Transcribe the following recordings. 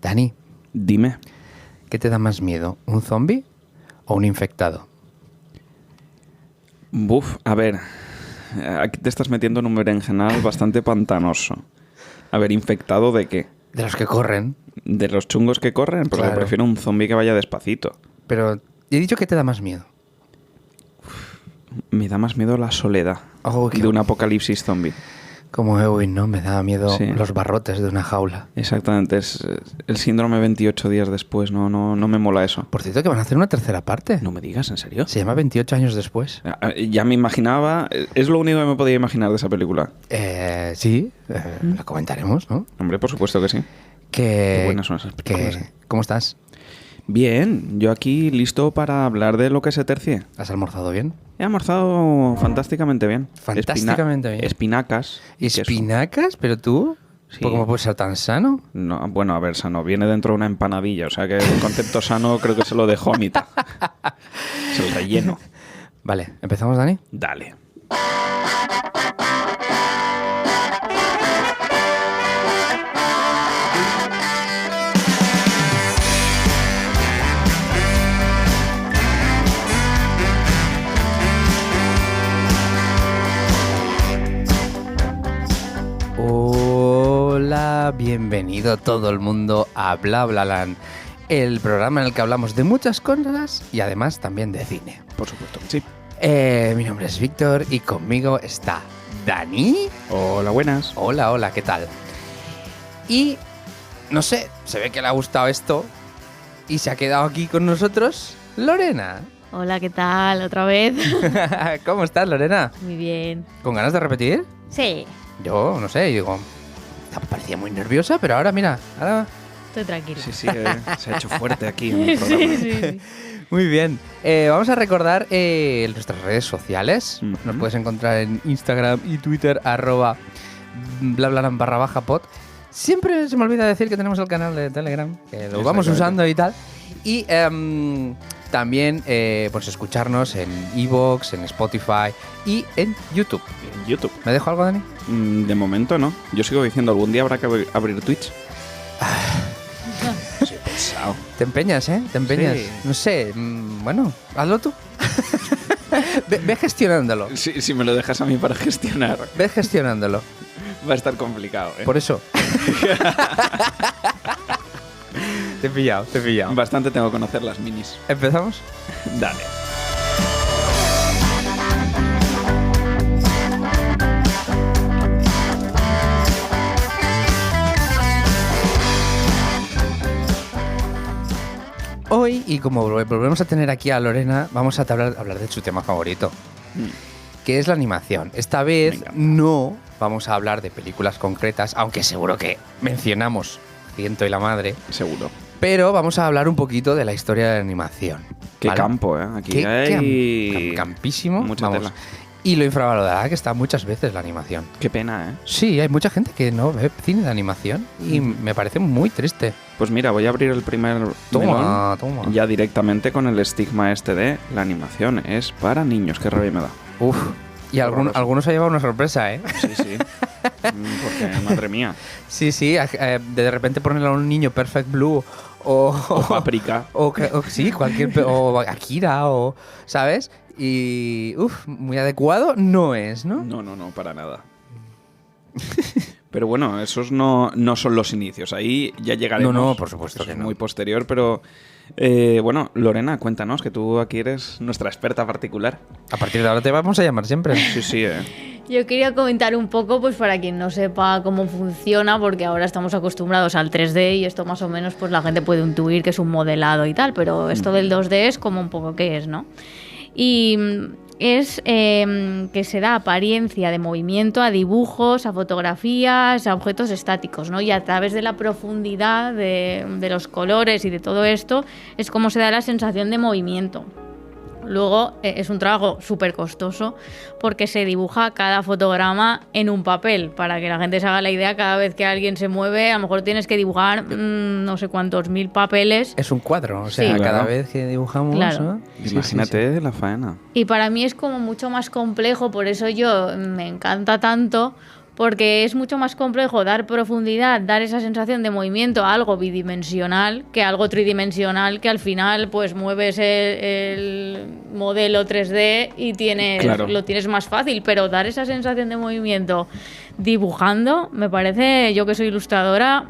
Dani, Dime. ¿qué te da más miedo? ¿Un zombie o un infectado? Buf, a ver, aquí te estás metiendo en un berenjenal bastante pantanoso. A ver, ¿infectado de qué? De los que corren. ¿De los chungos que corren? Pues Claro. yo prefiero un zombie que vaya despacito. Pero he dicho que te da más miedo. Me da más miedo la soledad Oh, qué- de un apocalipsis zombie. Como Eowyn, ¿no? Me daba miedo Sí. los barrotes de una jaula. Exactamente, es el síndrome 28 días después, no me mola eso. Por cierto, que van a hacer una tercera parte. No me digas, ¿en serio? Se llama 28 años después. Ya me imaginaba, es lo único que me podía imaginar de esa película. Sí, la comentaremos, ¿no? Hombre, por supuesto que sí. Que, Qué buenas son esas películas, ¿eh? ¿Cómo estás? Bien, yo aquí listo para hablar de lo que se tercie. ¿Has almorzado bien? He almorzado fantásticamente bien. Fantásticamente bien. Espinacas. queso. ¿Espinacas? ¿Pero tú? Sí. ¿Cómo puedes ser tan sano? No, bueno, a ver, sano. Viene dentro de una empanadilla. O sea que el concepto sano creo que se lo dejó a mitad. Es el relleno. Vale, ¿empezamos, Dani? Dale. Hola, bienvenido todo el mundo a Bla Bla Land, el programa en el que hablamos de muchas cosas y además también de cine. Por supuesto. Sí. Mi nombre es Víctor y conmigo está Dani. Hola, buenas. Hola, hola, ¿qué tal? Y no sé, se ve que le ha gustado esto y se ha quedado aquí con nosotros Lorena. Hola, ¿qué tal? ¿Otra vez? ¿Cómo estás, Lorena? Muy bien. ¿Con ganas de repetir? Sí, Yo, no sé, digo, parecía muy nerviosa, pero ahora mira, ahora... estoy tranquila. Sí, se ha hecho fuerte aquí en el programa. sí. Muy bien. Vamos a recordar nuestras redes sociales. Ujú. Nos puedes encontrar en Instagram y Twitter, @blablalan_pod. Siempre se me olvida decir que tenemos el canal de Telegram, que lo vamos Exactamente. usando y tal. Y también pues escucharnos en iVoox, en Spotify y en YouTube. En YouTube. ¿Me dejo algo, Dani? De momento no. Yo sigo diciendo, algún día habrá que abrir Twitch. Soy pesado. Te empeñas, ¿eh? Te empeñas. Sí. No sé, bueno, hazlo tú. ve gestionándolo. Si me lo dejas a mí para gestionar, Ve gestionándolo. va a estar complicado, ¿eh? Por eso. Te he pillado, te he pillado. Bastante tengo que conocer las minis. ¿Empezamos? Dale. Hoy, y como volvemos a tener aquí a Lorena, vamos a hablar de su tema favorito, que es la animación. Esta Me vez encanta. no vamos a hablar de películas concretas, aunque seguro que mencionamos Ciento y la Madre, Seguro. pero vamos a hablar un poquito de la historia de la animación. Qué ¿vale? campo, ¿eh? Aquí Qué hay... campísimo. Mucha vamos. tela. Y lo infravalorada que está muchas veces la animación. Qué pena, ¿eh? Sí, hay mucha gente que no ve cine de animación y me parece muy triste. Pues mira, voy a abrir el primer Toma, melón toma. ya directamente con el estigma este de la animación es para niños. Qué rabia me da. Uf. Y Horroroso. algunos ha llevado una sorpresa, ¿eh? Sí, sí. Porque, madre mía. Sí, sí, de repente ponerle a un niño Perfect Blue o Paprika. o sí, o Akira o ¿sabes? Y muy adecuado no es, ¿no? No, para nada. Pero bueno, esos no son los inicios. Ahí ya llegaremos. No, por supuesto Eso que es no. muy posterior, pero... bueno, Lorena, cuéntanos, que tú aquí eres nuestra experta particular. A partir de ahora te vamos a llamar siempre. Sí, sí, Yo quería comentar un poco, pues para quien no sepa cómo funciona, porque ahora estamos acostumbrados al 3D y esto más o menos pues la gente puede intuir que es un modelado y tal, pero esto del 2D es como un poco qué es, ¿no? Y es que se da apariencia de movimiento a dibujos, a fotografías, a objetos estáticos, ¿no? Y a través de la profundidad de los colores y de todo esto es como se da la sensación de movimiento. Luego es un trabajo súper costoso porque se dibuja cada fotograma en un papel. Para que la gente se haga la idea, cada vez que alguien se mueve, a lo mejor tienes que dibujar no sé cuántos mil papeles. Es un cuadro, o sea, Sí. cada Claro. vez que dibujamos, Claro. ¿no? Sí, Imagínate la faena. Y para mí es como mucho más complejo, por eso yo me encanta tanto, porque es mucho más complejo dar profundidad, dar esa sensación de movimiento a algo bidimensional que a algo tridimensional, que al final pues mueves el modelo 3D y lo tienes más fácil, pero dar esa sensación de movimiento dibujando me parece, yo que soy ilustradora,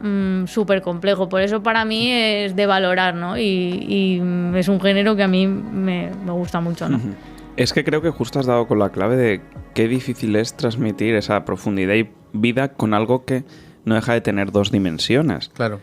súper complejo. Por eso para mí es de valorar, ¿no? Y es un género que a mí me gusta mucho, ¿no? Es que creo que justo has dado con la clave de qué difícil es transmitir esa profundidad y vida con algo que no deja de tener 2 dimensiones. Claro.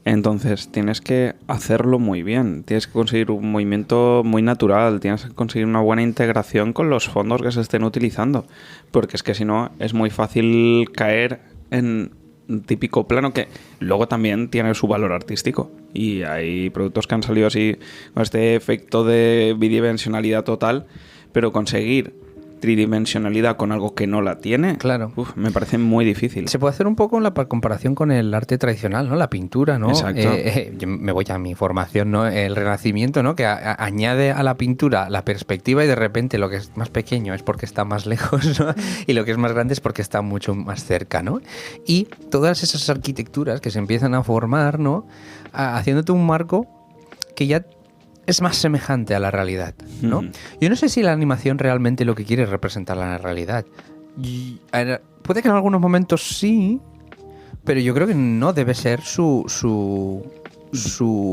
Entonces tienes que hacerlo muy bien, tienes que conseguir un movimiento muy natural, tienes que conseguir una buena integración con los fondos que se estén utilizando, porque es que si no es muy fácil caer en un típico plano que luego también tiene su valor artístico. Y hay productos que han salido así con este efecto de bidimensionalidad total, pero conseguir tridimensionalidad con algo que no la tiene, claro, me parece muy difícil. Se puede hacer un poco la comparación con el arte tradicional, ¿no? La pintura, ¿no? Exacto. Yo me voy a mi formación, ¿no? El Renacimiento, ¿no? Que añade a la pintura la perspectiva y de repente lo que es más pequeño es porque está más lejos, ¿no? Y lo que es más grande es porque está mucho más cerca, ¿no? Y todas esas arquitecturas que se empiezan a formar, ¿no? Haciéndote un marco que ya es más semejante a la realidad, ¿no? Yo no sé si la animación realmente lo que quiere es representar la realidad. Puede que en algunos momentos sí, pero yo creo que no debe ser su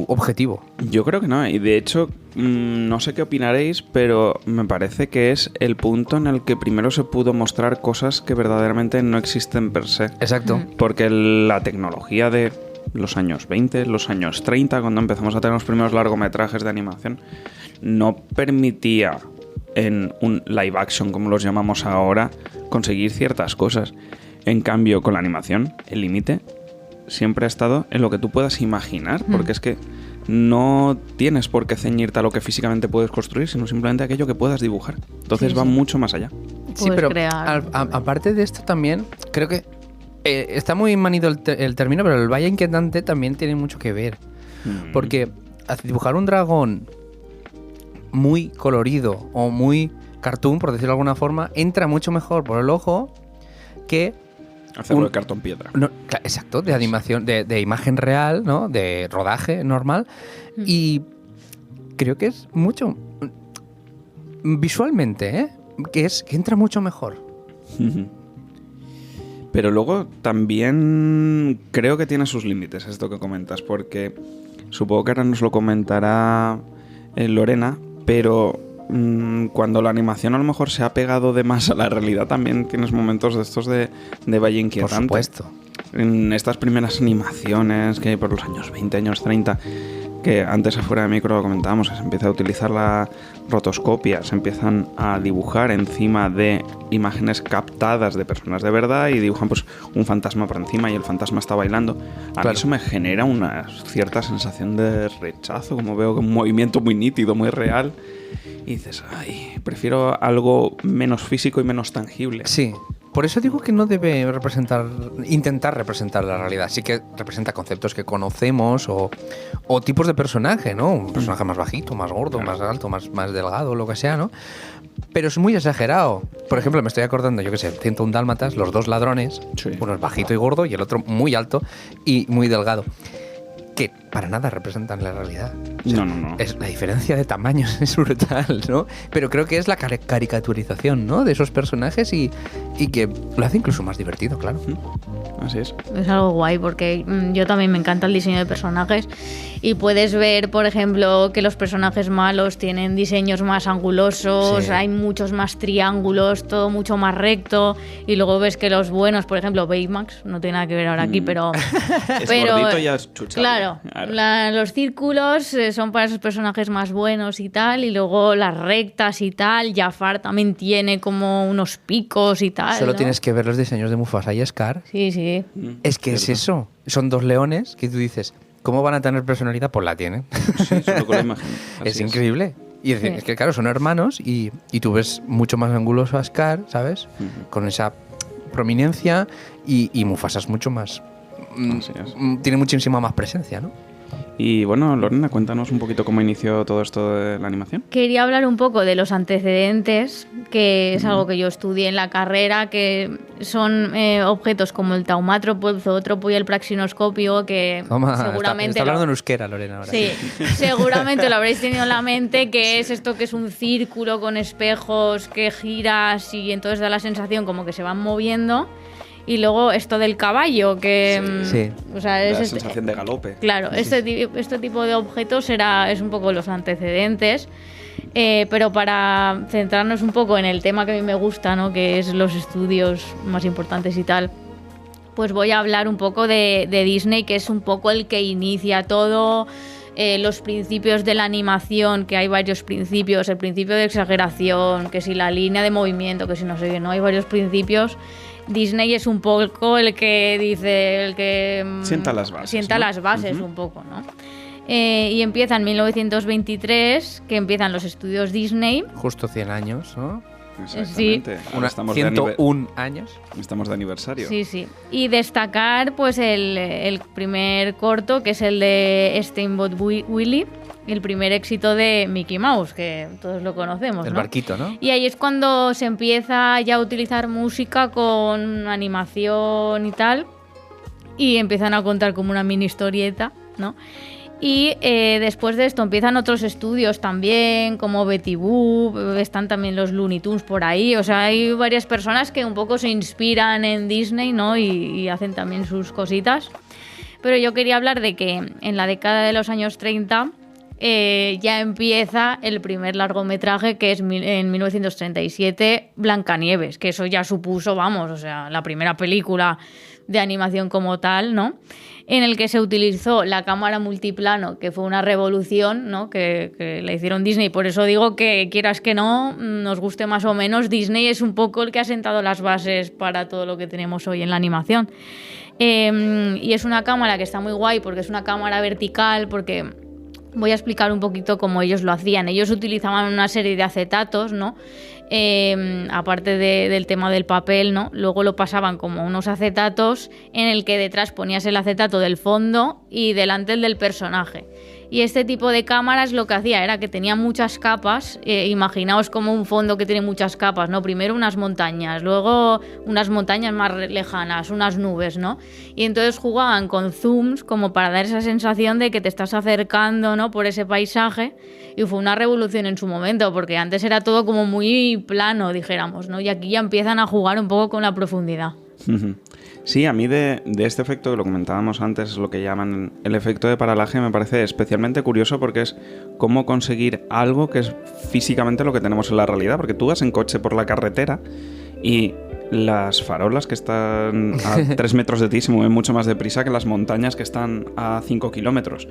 objetivo. Yo creo que no, y de hecho no sé qué opinaréis, pero me parece que es el punto en el que primero se pudo mostrar cosas que verdaderamente no existen per se. Exacto. Porque la tecnología de los años 20, los años 30, cuando empezamos a tener los primeros largometrajes de animación, no permitía en un live action, como los llamamos ahora, conseguir ciertas cosas. En cambio, con la animación, el límite siempre ha estado en lo que tú puedas imaginar, porque es que no tienes por qué ceñirte a lo que físicamente puedes construir, sino simplemente aquello que puedas dibujar. Entonces va mucho más allá. Sí, pero aparte de esto también, creo que está muy manido el término, pero el Valle Inquietante también tiene mucho que ver. Porque dibujar un dragón muy colorido o muy cartoon, por decirlo de alguna forma, entra mucho mejor por el ojo que hacerlo de cartón piedra. No, exacto, de animación, de imagen real, ¿no? De rodaje normal. Y creo que es mucho visualmente, que entra mucho mejor. Pero luego también creo que tiene sus límites esto que comentas, porque supongo que ahora nos lo comentará Lorena, pero cuando la animación a lo mejor se ha pegado de más a la realidad, también tienes momentos de estos de Valle Inquietante. Por supuesto. En estas primeras animaciones que hay por los años 20, años 30, que antes afuera de micro lo comentábamos, que se empieza a utilizar la rotoscopia, se empiezan a dibujar encima de imágenes captadas de personas de verdad y dibujan pues un fantasma por encima y el fantasma está bailando. A mí eso me genera una cierta sensación de rechazo, como veo un movimiento muy nítido, muy real, y dices, ay, prefiero algo menos físico y menos tangible. Sí. Por eso digo que no debe intentar representar la realidad. Sí que representa conceptos que conocemos o tipos de personaje, ¿no? Un personaje más bajito, más gordo, más alto, más delgado, lo que sea, ¿no? Pero es muy exagerado. Por ejemplo, me estoy acordando, yo qué sé, 101 Dálmatas, los dos ladrones, uno es bajito y gordo y el otro muy alto y muy delgado, que para nada representan la realidad. O sea, no. La diferencia de tamaños es brutal, ¿no? Pero creo que es la caricaturización, ¿no? De esos personajes y que lo hace incluso más divertido, claro. Así es. Es algo guay porque yo también me encanta el diseño de personajes y puedes ver, por ejemplo, que los personajes malos tienen diseños más angulosos, sí. Hay muchos más triángulos, todo mucho más recto, y luego ves que los buenos, por ejemplo, Baymax, no tiene nada que ver ahora aquí, pero gordito y es chuchado. Claro. Los círculos son para esos personajes más buenos y tal, y luego las rectas y tal. Jafar también tiene como unos picos y tal. Solo ¿no? tienes que ver los diseños de Mufasa y Scar. Sí. Es que es eso. Son dos leones que tú dices, ¿cómo van a tener personalidad? Pues la tienen. Sí, solo con la imagen. Es increíble. Y es que, claro, son hermanos y tú ves mucho más anguloso a Scar, ¿sabes? Con esa prominencia y Mufasa es mucho más... tiene muchísima más presencia, ¿no? Y bueno, Lorena, cuéntanos un poquito cómo inició todo esto de la animación. Quería hablar un poco de los antecedentes, que es algo que yo estudié en la carrera, que son objetos como el taumátropo, el zoótropo y el praxinoscopio, que seguramente... Está hablando en euskera, Lorena, ahora. Sí, seguramente lo habréis tenido en la mente, que es esto que es un círculo con espejos que giras y entonces da la sensación como que se van moviendo. Y luego esto del caballo, que sí. O sea, es la sensación de galope. Claro, este tipo de objetos es un poco los antecedentes. Pero para centrarnos un poco en el tema que a mí me gusta, ¿no? Que es los estudios más importantes y tal, pues voy a hablar un poco de Disney, que es un poco el que inicia todo. Los principios de la animación, que hay varios principios, el principio de exageración, que si la línea de movimiento, que si no sé qué, no, hay varios principios. Disney es un poco el que dice, el que sienta las bases, sienta, ¿no?, las bases un poco, ¿no? Y empieza en 1923, que empiezan los estudios Disney. Justo 100 años, ¿no? Exactamente. Sí. Estamos 101 años. Estamos de aniversario. Sí, sí. Y destacar pues el primer corto, que es el de Steamboat Willie, el primer éxito de Mickey Mouse, que todos lo conocemos, El ¿no? barquito, ¿no? Y ahí es cuando se empieza ya a utilizar música con animación y tal, y empiezan a contar como una mini historieta, ¿no? Y después de esto empiezan otros estudios también, como Betty Boop, están también los Looney Tunes por ahí. O sea, hay varias personas que un poco se inspiran en Disney, ¿no? Y hacen también sus cositas. Pero yo quería hablar de que en la década de los años 30 ya empieza el primer largometraje, que es en 1937, Blancanieves, que eso ya supuso, vamos, o sea, la primera película de animación como tal, ¿no? En el que se utilizó la cámara multiplano, que fue una revolución, ¿no? que le hicieron Disney. Por eso digo que, quieras que no, nos guste más o menos, Disney es un poco el que ha sentado las bases para todo lo que tenemos hoy en la animación. Y es una cámara que está muy guay, porque es una cámara vertical, porque... Voy a explicar un poquito cómo ellos lo hacían. Ellos utilizaban una serie de acetatos, ¿no? Aparte del tema del papel, ¿no? Luego lo pasaban como unos acetatos en el que detrás ponías el acetato del fondo y delante el del personaje. Y este tipo de cámaras lo que hacía era que tenía muchas capas. Imaginaos como un fondo que tiene muchas capas, ¿no? Primero unas montañas, luego unas montañas más lejanas, unas nubes, ¿no? Y entonces jugaban con zooms como para dar esa sensación de que te estás acercando, ¿no? Por ese paisaje. Y fue una revolución en su momento, porque antes era todo como muy plano, dijéramos, ¿no? Y aquí ya empiezan a jugar un poco con la profundidad. Sí, a mí de este efecto, que lo comentábamos antes, es lo que llaman el efecto de paralaje, me parece especialmente curioso, porque es cómo conseguir algo que es físicamente lo que tenemos en la realidad, porque tú vas en coche por la carretera y las farolas que están a 3 metros de ti se mueven mucho más deprisa que las montañas que están a 5 kilómetros.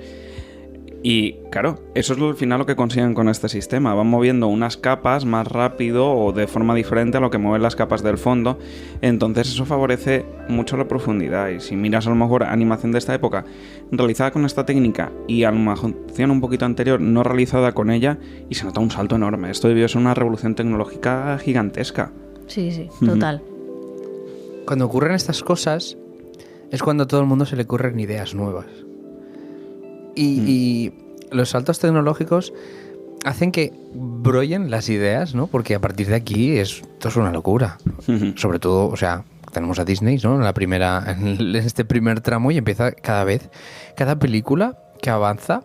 Y claro, eso es al final lo que consiguen con este sistema. Van moviendo unas capas más rápido o de forma diferente a lo que mueven las capas del fondo. Entonces eso favorece mucho la profundidad. Y si miras a lo mejor animación de esta época realizada con esta técnica y animación un poquito anterior no realizada con ella, y se nota un salto enorme. Esto debió ser una revolución tecnológica gigantesca. Sí, sí, total. Cuando ocurren estas cosas es cuando a todo el mundo se le ocurren ideas nuevas. Y los saltos tecnológicos hacen que brollen las ideas, ¿no? Porque a partir de aquí esto es una locura. Sobre todo, o sea, tenemos a Disney, ¿no? En este primer tramo, y empieza cada película que avanza,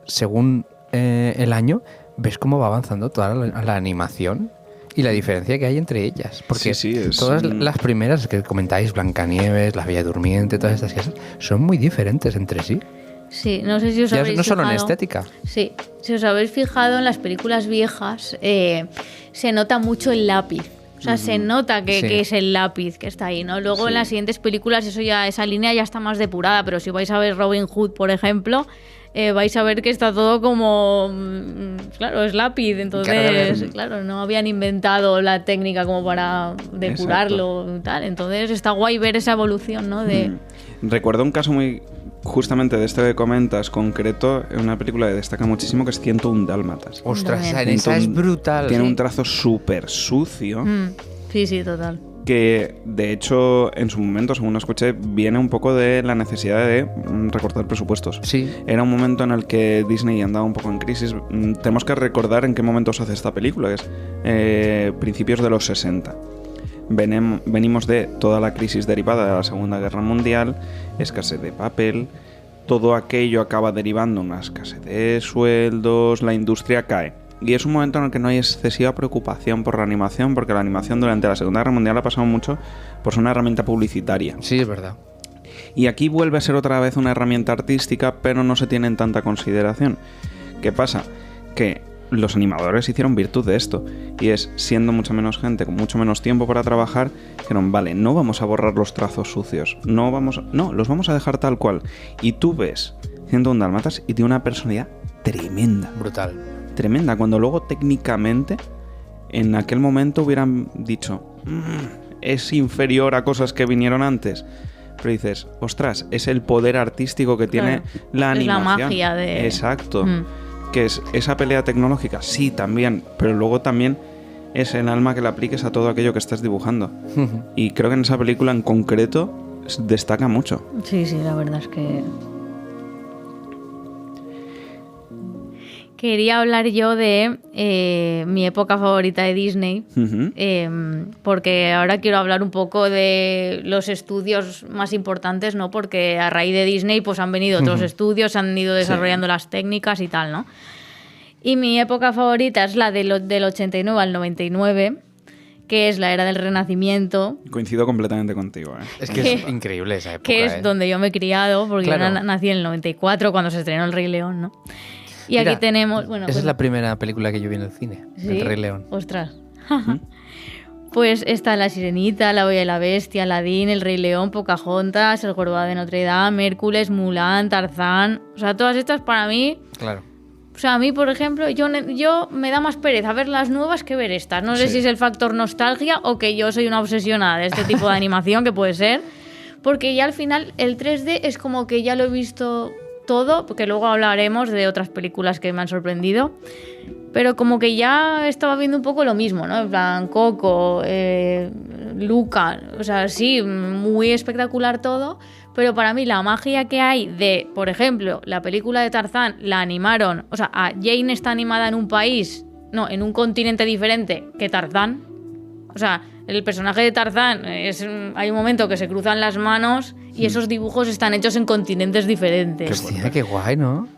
según el año, ves cómo va avanzando toda la animación y la diferencia que hay entre ellas. Porque todas las primeras que comentáis, Blancanieves, La Bella Durmiente, todas estas cosas, son muy diferentes entre sí. Sí, no sé si os habéis fijado. No solo en fijado, estética. Sí, si os habéis fijado en las películas viejas, se nota mucho el lápiz. O sea, se nota que es el lápiz que está ahí, ¿no? Luego en las siguientes películas esa línea ya está más depurada, pero si vais a ver Robin Hood, por ejemplo, vais a ver que está todo como... Claro, es lápiz, entonces, claro, no habían inventado la técnica como para depurarlo y tal. Entonces está guay ver esa evolución, ¿no? Recuerdo un caso muy... Justamente de este que comentas concreto, en una película que destaca muchísimo, que es 101 Dálmatas. Ostras, esa es brutal. Tiene un trazo súper sucio. Sí, sí, total. que de hecho en su momento, según escuché, viene un poco de la necesidad de recortar presupuestos. Sí. Era un momento en el que Disney andaba un poco en crisis. Tenemos que recordar en qué momento se hace esta película, es principios de los 60. Venimos de toda la crisis derivada de la Segunda Guerra Mundial, escasez de papel, todo aquello acaba derivando en una escasez de sueldos, la industria cae. Y es un momento en el que no hay excesiva preocupación por la animación, porque la animación durante la Segunda Guerra Mundial ha pasado mucho por ser una herramienta publicitaria. Sí, es verdad. Y aquí vuelve a ser otra vez una herramienta artística, pero no se tiene en tanta consideración. ¿Qué pasa? Que los animadores hicieron virtud de esto, y es, siendo mucha menos gente, con mucho menos tiempo para trabajar, dijeron, vale, no vamos a borrar los trazos sucios, no, los vamos a dejar tal cual. Y tú ves 101 Dálmatas y tiene una personalidad tremenda. Brutal. Tremenda, cuando luego técnicamente en aquel momento hubieran dicho es inferior a cosas que vinieron antes, pero dices, ostras, es el poder artístico que tiene la animación. Es la magia de... Exacto. Que es esa pelea tecnológica, sí, también, pero luego también es el alma que le apliques a todo aquello que estás dibujando. Y creo que en esa película en concreto destaca mucho. Sí, la verdad es que... Quería hablar yo de mi época favorita de Disney, porque ahora quiero hablar un poco de los estudios más importantes, ¿no? Porque a raíz de Disney pues han venido otros estudios, han ido desarrollando las técnicas y tal, ¿no? Y mi época favorita es la del 89 al 99, que es la era del Renacimiento. Coincido completamente contigo, ¿eh? Es que es increíble esa época. Que es donde yo me he criado, porque yo nací en el 94, cuando se estrenó El Rey León, ¿no? Y mira, aquí tenemos... Bueno, esa es la primera película que yo vi en el cine, ¿sí? El Rey León. Ostras. Pues está La Sirenita, La Bella y la Bestia, Aladín, El Rey León, Pocahontas, El Jorobado de Notre Dame, Hércules, Mulan, Tarzán... O sea, todas estas para mí... Claro. O sea, a mí, por ejemplo, yo me da más pereza ver las nuevas que ver estas. No sé si es el factor nostalgia o que yo soy una obsesionada de este tipo de animación, que puede ser. Porque ya al final el 3D es como que ya lo he visto... todo, porque luego hablaremos de otras películas que me han sorprendido, pero como que ya estaba viendo un poco lo mismo, ¿no? En plan, Coco, Luca, o sea, sí, muy espectacular todo, pero para mí la magia que hay de, por ejemplo, la película de Tarzán, la animaron, o sea, Jane está animada en un país, no, en un continente diferente que Tarzán, o sea, el personaje de Tarzán, hay un momento que se cruzan las manos y esos dibujos están hechos en continentes diferentes. Hostia, qué guay, ¿no?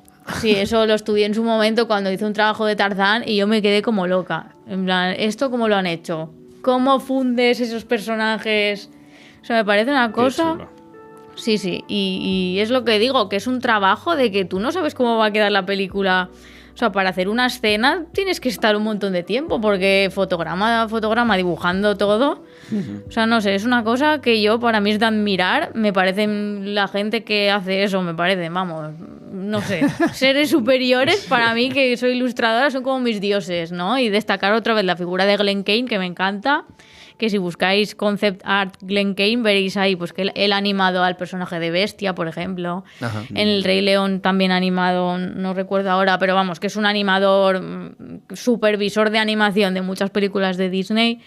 Sí, eso lo estudié en su momento cuando hice un trabajo de Tarzán y yo me quedé como loca. En plan, ¿esto cómo lo han hecho? ¿Cómo fundes esos personajes? O sea, me parece una cosa... Sí, y es lo que digo, que es un trabajo de que tú no sabes cómo va a quedar la película... O sea, para hacer una escena tienes que estar un montón de tiempo porque fotograma, dibujando todo. O sea, no sé, es una cosa que yo, para mí es de admirar. Me parecen la gente que hace eso, me parecen, vamos, no sé, seres superiores para mí, que soy ilustradora, son como mis dioses, ¿no? Y destacar otra vez la figura de Glen Keane, que me encanta. Que si buscáis Concept Art Glen Keane veréis ahí pues que él ha animado al personaje de Bestia, por ejemplo. Ajá. En El Rey León también ha animado, no recuerdo ahora, pero vamos, que es un animador, supervisor de animación de muchas películas de Disney.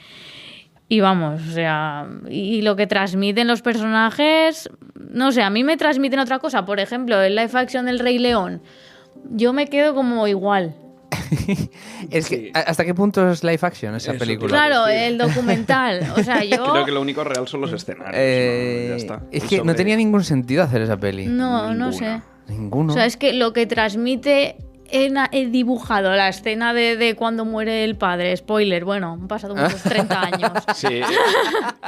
Y vamos, o sea, y lo que transmiten los personajes, no sé, a mí me transmiten otra cosa. Por ejemplo, el live action del Rey León, yo me quedo como igual. Es que, ¿hasta qué punto es live action esa película? Claro, el documental. O sea, yo... Creo que lo único real son los escenarios. Ya está. Es que no tenía ningún sentido hacer esa peli. No sé. Ninguno. O sea, es que lo que transmite... He dibujado la escena de cuando muere el padre. Spoiler, bueno, han pasado unos 30 años. Sí,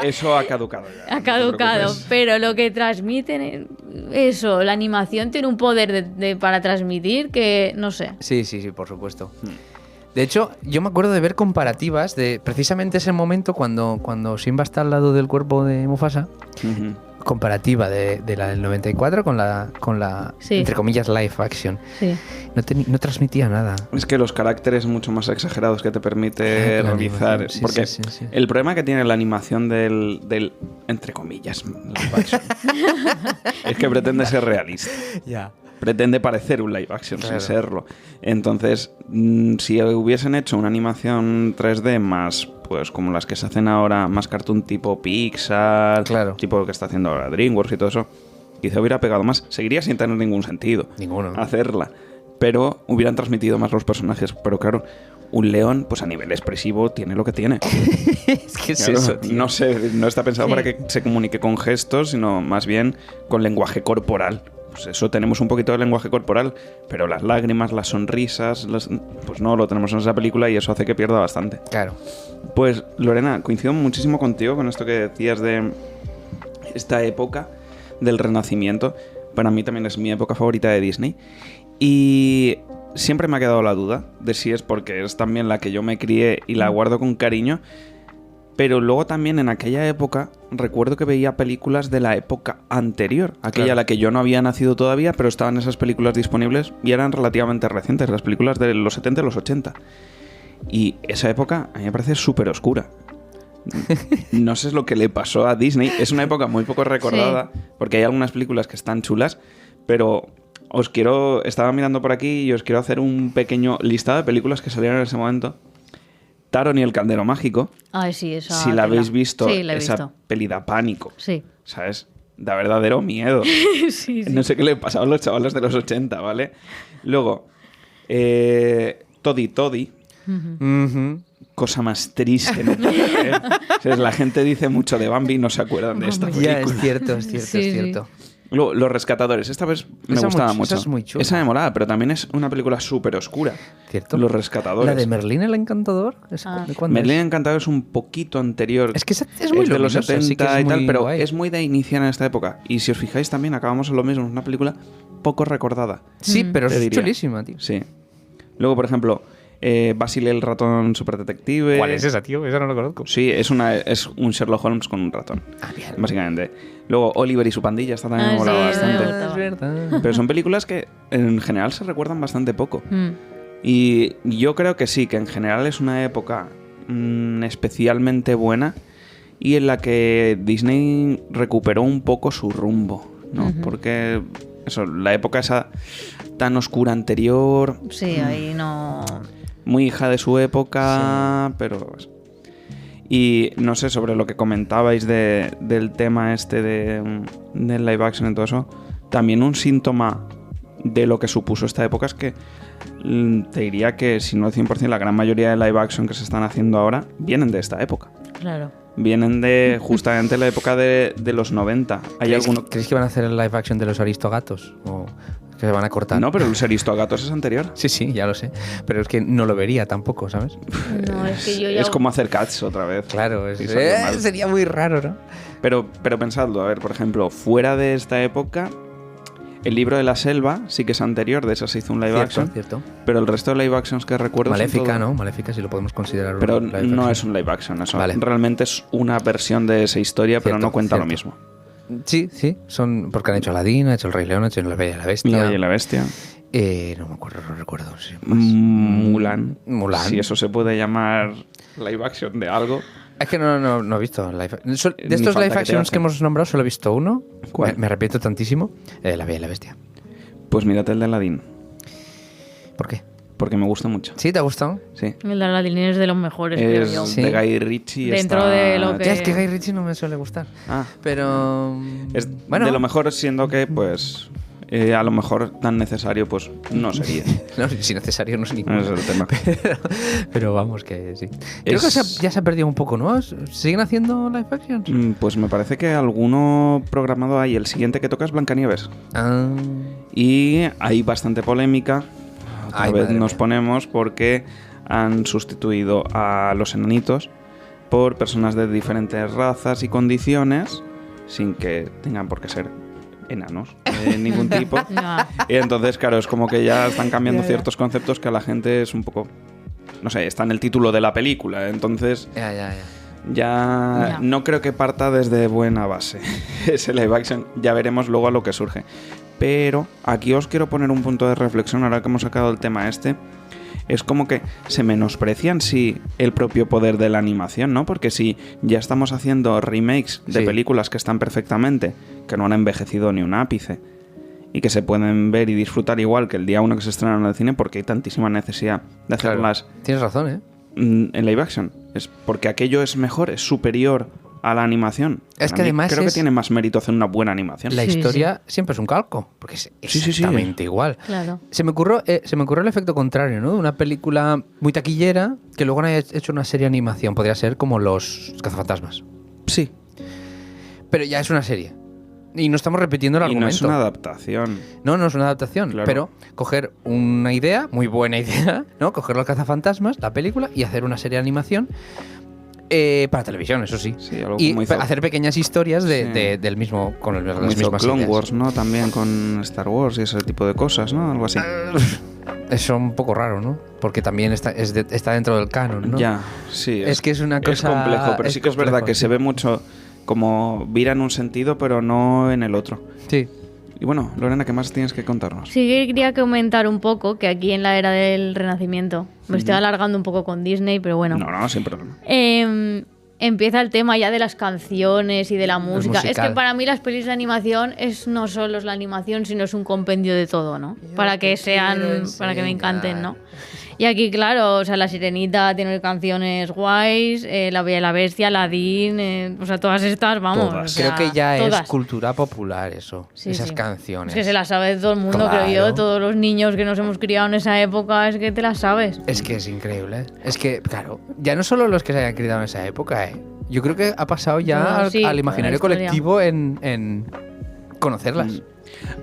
eso ha caducado ya. Ha caducado, pero lo que transmiten, eso, la animación tiene un poder para transmitir que, no sé. Sí, por supuesto. De hecho, yo me acuerdo de ver comparativas de precisamente ese momento cuando Simba está al lado del cuerpo de Mufasa. Comparativa de la del 94 con la sí, entre comillas, live action. Sí. No transmitía nada. Es que los caracteres mucho más exagerados que te permite realizar. Sí, porque el problema que tiene la animación del entre comillas, live action, es que pretende ser realista. Ya. Pretende parecer un live action, sin serlo. Entonces, si hubiesen hecho una animación 3D más pues como las que se hacen ahora, más cartoon tipo Pixar, Claro. tipo lo que está haciendo ahora DreamWorks y todo eso, quizá hubiera pegado más. Seguiría sin tener ningún sentido Ninguno. hacerla, pero hubieran transmitido más los personajes. Pero claro, un león, pues a nivel expresivo, tiene lo que tiene. Es que es Claro, eso, tío. no está pensado Sí. para que se comunique con gestos, sino más bien con lenguaje corporal. Pues eso, tenemos un poquito de lenguaje corporal, pero las lágrimas, las sonrisas, pues no lo tenemos en esa película y eso hace que pierda bastante. Claro. Pues Lorena, coincido muchísimo contigo con esto que decías de esta época del Renacimiento. Para mí también es mi época favorita de Disney. Y siempre me ha quedado la duda de si es porque es también la que yo me crié y la guardo con cariño. Pero luego también en aquella época recuerdo que veía películas de la época anterior, aquella Claro. a la que yo no había nacido todavía, pero estaban esas películas disponibles y eran relativamente recientes, las películas de los 70 y los 80. Y esa época a mí me parece súper oscura. No sé lo que le pasó a Disney. Es una época muy poco recordada, porque hay algunas películas que están chulas, pero estaba mirando por aquí y os quiero hacer un pequeño listado de películas que salieron en ese momento. Taron y el Caldero Mágico. Ay, sí, esa. Si la habéis visto, Sí, la he esa visto. peli da pánico. Sí. ¿Sabes? Da verdadero miedo. Sí, sí. No sé qué le pasaba a los chavales de los 80, ¿vale? Luego, Toddy Toddy. Ujú. Cosa más triste. ¿No? O sea, la gente dice mucho de Bambi y no se acuerdan de esta película. Ya, es cierto, es cierto, Sí, es sí. cierto. Luego, Los Rescatadores. Esta vez me Esa gustaba muy- mucho. esa es muy chula. Esa me molaba, pero también es una película súper oscura. ¿Cierto? Los Rescatadores. ¿La de Merlín el Encantador? Ah. ¿De cuándo Merlín es? Encantador es un poquito anterior. Es que esa es muy de los luminosa, 70 sí que es y tal, muy pero guay. es muy de iniciar en esta época. Y si os fijáis también, acabamos en lo mismo. Es una película poco recordada. Sí, pero Te es diría. chulísima, tío. Sí. Luego, por ejemplo, Basil el ratón superdetective. ¿Cuál es esa, tío? Esa no la conozco. Sí, es un Sherlock Holmes con un ratón. Ah, bien. Básicamente. Luego, Oliver y su pandilla. Esta también me Ah, molaba sí, bastante. me Es verdad. Pero son películas que en general se recuerdan bastante poco. Mm. Y yo creo que sí, que en general es una época especialmente buena y en la que Disney recuperó un poco su rumbo, ¿no? Porque eso, la época esa tan oscura anterior, Sí, ahí no. muy hija de su época, pero... Y no sé, sobre lo que comentabais del tema este del live action y todo eso, también un síntoma de lo que supuso esta época es que te diría que, si no el 100%, la gran mayoría de live action que se están haciendo ahora vienen de esta época. Claro. Vienen de justamente la época de los 90. ¿Hay alguno? ¿Creéis que van a hacer el live action de los Aristogatos? ¿O que se van a cortar? No, pero el Aristogatos es anterior. Sí, sí, ya lo sé. Pero es que no lo vería tampoco, ¿sabes? No, es que yo ya. Es como hacer Cats otra vez. Claro, Sí, salió mal. sería muy raro, ¿no? Pero pensadlo, a ver, por ejemplo, fuera de esta época, el libro de la selva sí que es anterior, de esa se hizo un live action, Cierto. pero el resto de live actions que recuerdo son Maléfica, todo- ¿no? Maléfica sí lo podemos considerar. Pero un live no action. es un live action, eso Vale. realmente es una versión de esa historia, pero Cierto, no cuenta lo cierto. mismo. Sí, sí. Son porque han hecho Aladdin, han hecho El Rey León, han hecho La Bella y la Bestia. La Bella y la Bestia. No me acuerdo, no recuerdo. Sí, más. Mulan. Mulan. Si eso se puede llamar live action de algo. Es que no he visto live Ni De estos falta live que te actions hace. que hemos nombrado, solo he visto uno. ¿Cuál? Me arrepiento tantísimo. La Bella y la Bestia. Pues mírate el de Aladdin, ¿Por qué? porque me gusta mucho. ¿Sí? ¿Te ha gustado? Sí. El de Aladdin es de los mejores, creo Es yo. Sí. de Guy Ritchie. Dentro está- de lo que- Ya, es que Guy Ritchie no me suele gustar. Ah, Pero... es bueno. de lo mejor, siendo que, pues, a lo mejor tan necesario, pues, no sería. No, si necesario no es ninguno. Ese es el tema. Pero vamos, que sí. Creo Es- que ya se ha perdido un poco, ¿no? ¿Siguen haciendo live actions? Pues me parece que alguno programado hay. El siguiente que toca es Blancanieves. Ah, Y hay bastante polémica. Otra Ay, vez madre nos mía. ponemos porque han sustituido a los enanitos por personas de diferentes razas y condiciones, sin que tengan por qué ser enanos de ningún tipo. No. Y entonces, claro, es como que ya están cambiando Ya. ciertos conceptos que a la gente es un poco... No sé, está en el título de la película, entonces ya. ya Ya. no creo que parta desde buena base ese live action. Ya veremos luego a lo que surge. Pero aquí os quiero poner un punto de reflexión ahora que hemos sacado el tema este. Es como que se menosprecia en sí el propio poder de la animación, ¿no? Porque si ya estamos haciendo remakes de Sí. películas que están perfectamente, que no han envejecido ni un ápice, y que se pueden ver y disfrutar igual que el día 1 que se estrenaron en el cine, porque hay tantísima necesidad de Claro. hacerlas Tienes razón, ¿eh? en live action. Es porque aquello es mejor, es superior a la animación. Es Para que mí además creo que tiene más mérito hacer una buena animación. La Sí, historia siempre es un calco, porque es exactamente igual. Claro. Se me ocurrió el efecto contrario, ¿no? Una película muy taquillera que luego han hecho una serie de animación. Podría ser como Los Cazafantasmas. Sí. Pero ya es una serie. Y no estamos repitiendo el Y argumento. no es una adaptación. No es una adaptación. Claro. Pero coger una idea, muy buena idea, ¿no? Coger Los Cazafantasmas, la película, y hacer una serie de animación para televisión, eso sí. Sí, algo Y como hizo- hacer pequeñas historias Sí. del mismo, con las como hizo mismas Clone ideas. Wars, ¿no? También con Star Wars y ese tipo de cosas, ¿no? Algo así. Eso es un poco raro, ¿no? Porque también está dentro del canon, ¿no? Ya, sí. Es que es una cosa... Es complejo, pero sí que es verdad complejo, que sí. se ve mucho como vira en un sentido, pero no en el otro. Sí. Y bueno, Lorena, ¿qué más tienes que contarnos? Sí que quería comentar un poco que aquí en la era del Renacimiento, me estoy alargando un poco con Disney, pero bueno. No, sin problema. Empieza el tema ya de las canciones y de la música. Es musical. que para mí las pelis de animación no solo es la animación, sino es un compendio de todo, ¿no? Para que para que me encanten, ¿no? Y aquí, claro, o sea, La Sirenita tiene canciones guays, La Bella y la Bestia, Aladdin, o sea, todas estas, vamos. Todas. o sea, Creo que ya todas. es cultura popular eso, Sí, esas sí. canciones. Es que se las sabe todo el mundo, Claro. creo yo. Todos los niños que nos hemos criado en esa época, es que te las sabes. Es que es increíble. Es que, claro, ya no solo los que se hayan criado en esa época, ¿eh? Yo creo que ha pasado ya Bueno, sí, al imaginario toda la historia. colectivo en conocerlas.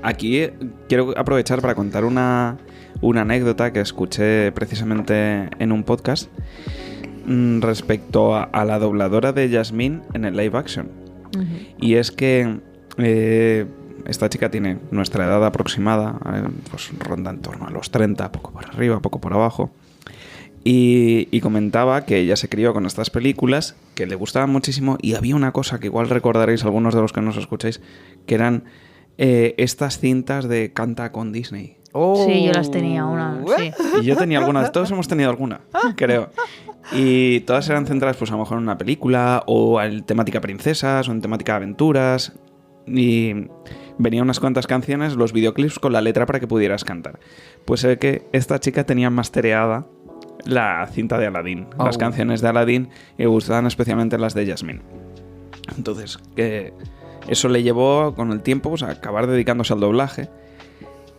Aquí quiero aprovechar para contar una anécdota que escuché precisamente en un podcast respecto a la dobladora de Jasmine en el live action. Y es que esta chica tiene nuestra edad aproximada, pues ronda en torno a los 30, poco por arriba, poco por abajo. Y comentaba que ella se crió con estas películas, que le gustaban muchísimo, y había una cosa que igual recordaréis algunos de los que nos escucháis, que eran estas cintas de Canta con Disney. Sí, yo las tenía una, sí. Y yo tenía algunas, todos hemos tenido alguna, creo. Y todas eran centradas, pues a lo mejor en una película, o en temática princesas, o en temática aventuras. Y venían unas cuantas canciones, los videoclips con la letra para que pudieras cantar. Pues sé que esta chica tenía mastereada la cinta de Aladdin, las canciones de Aladdin, y me gustaban especialmente las de Jasmine. Entonces, eso le llevó con el tiempo pues, a acabar dedicándose al doblaje.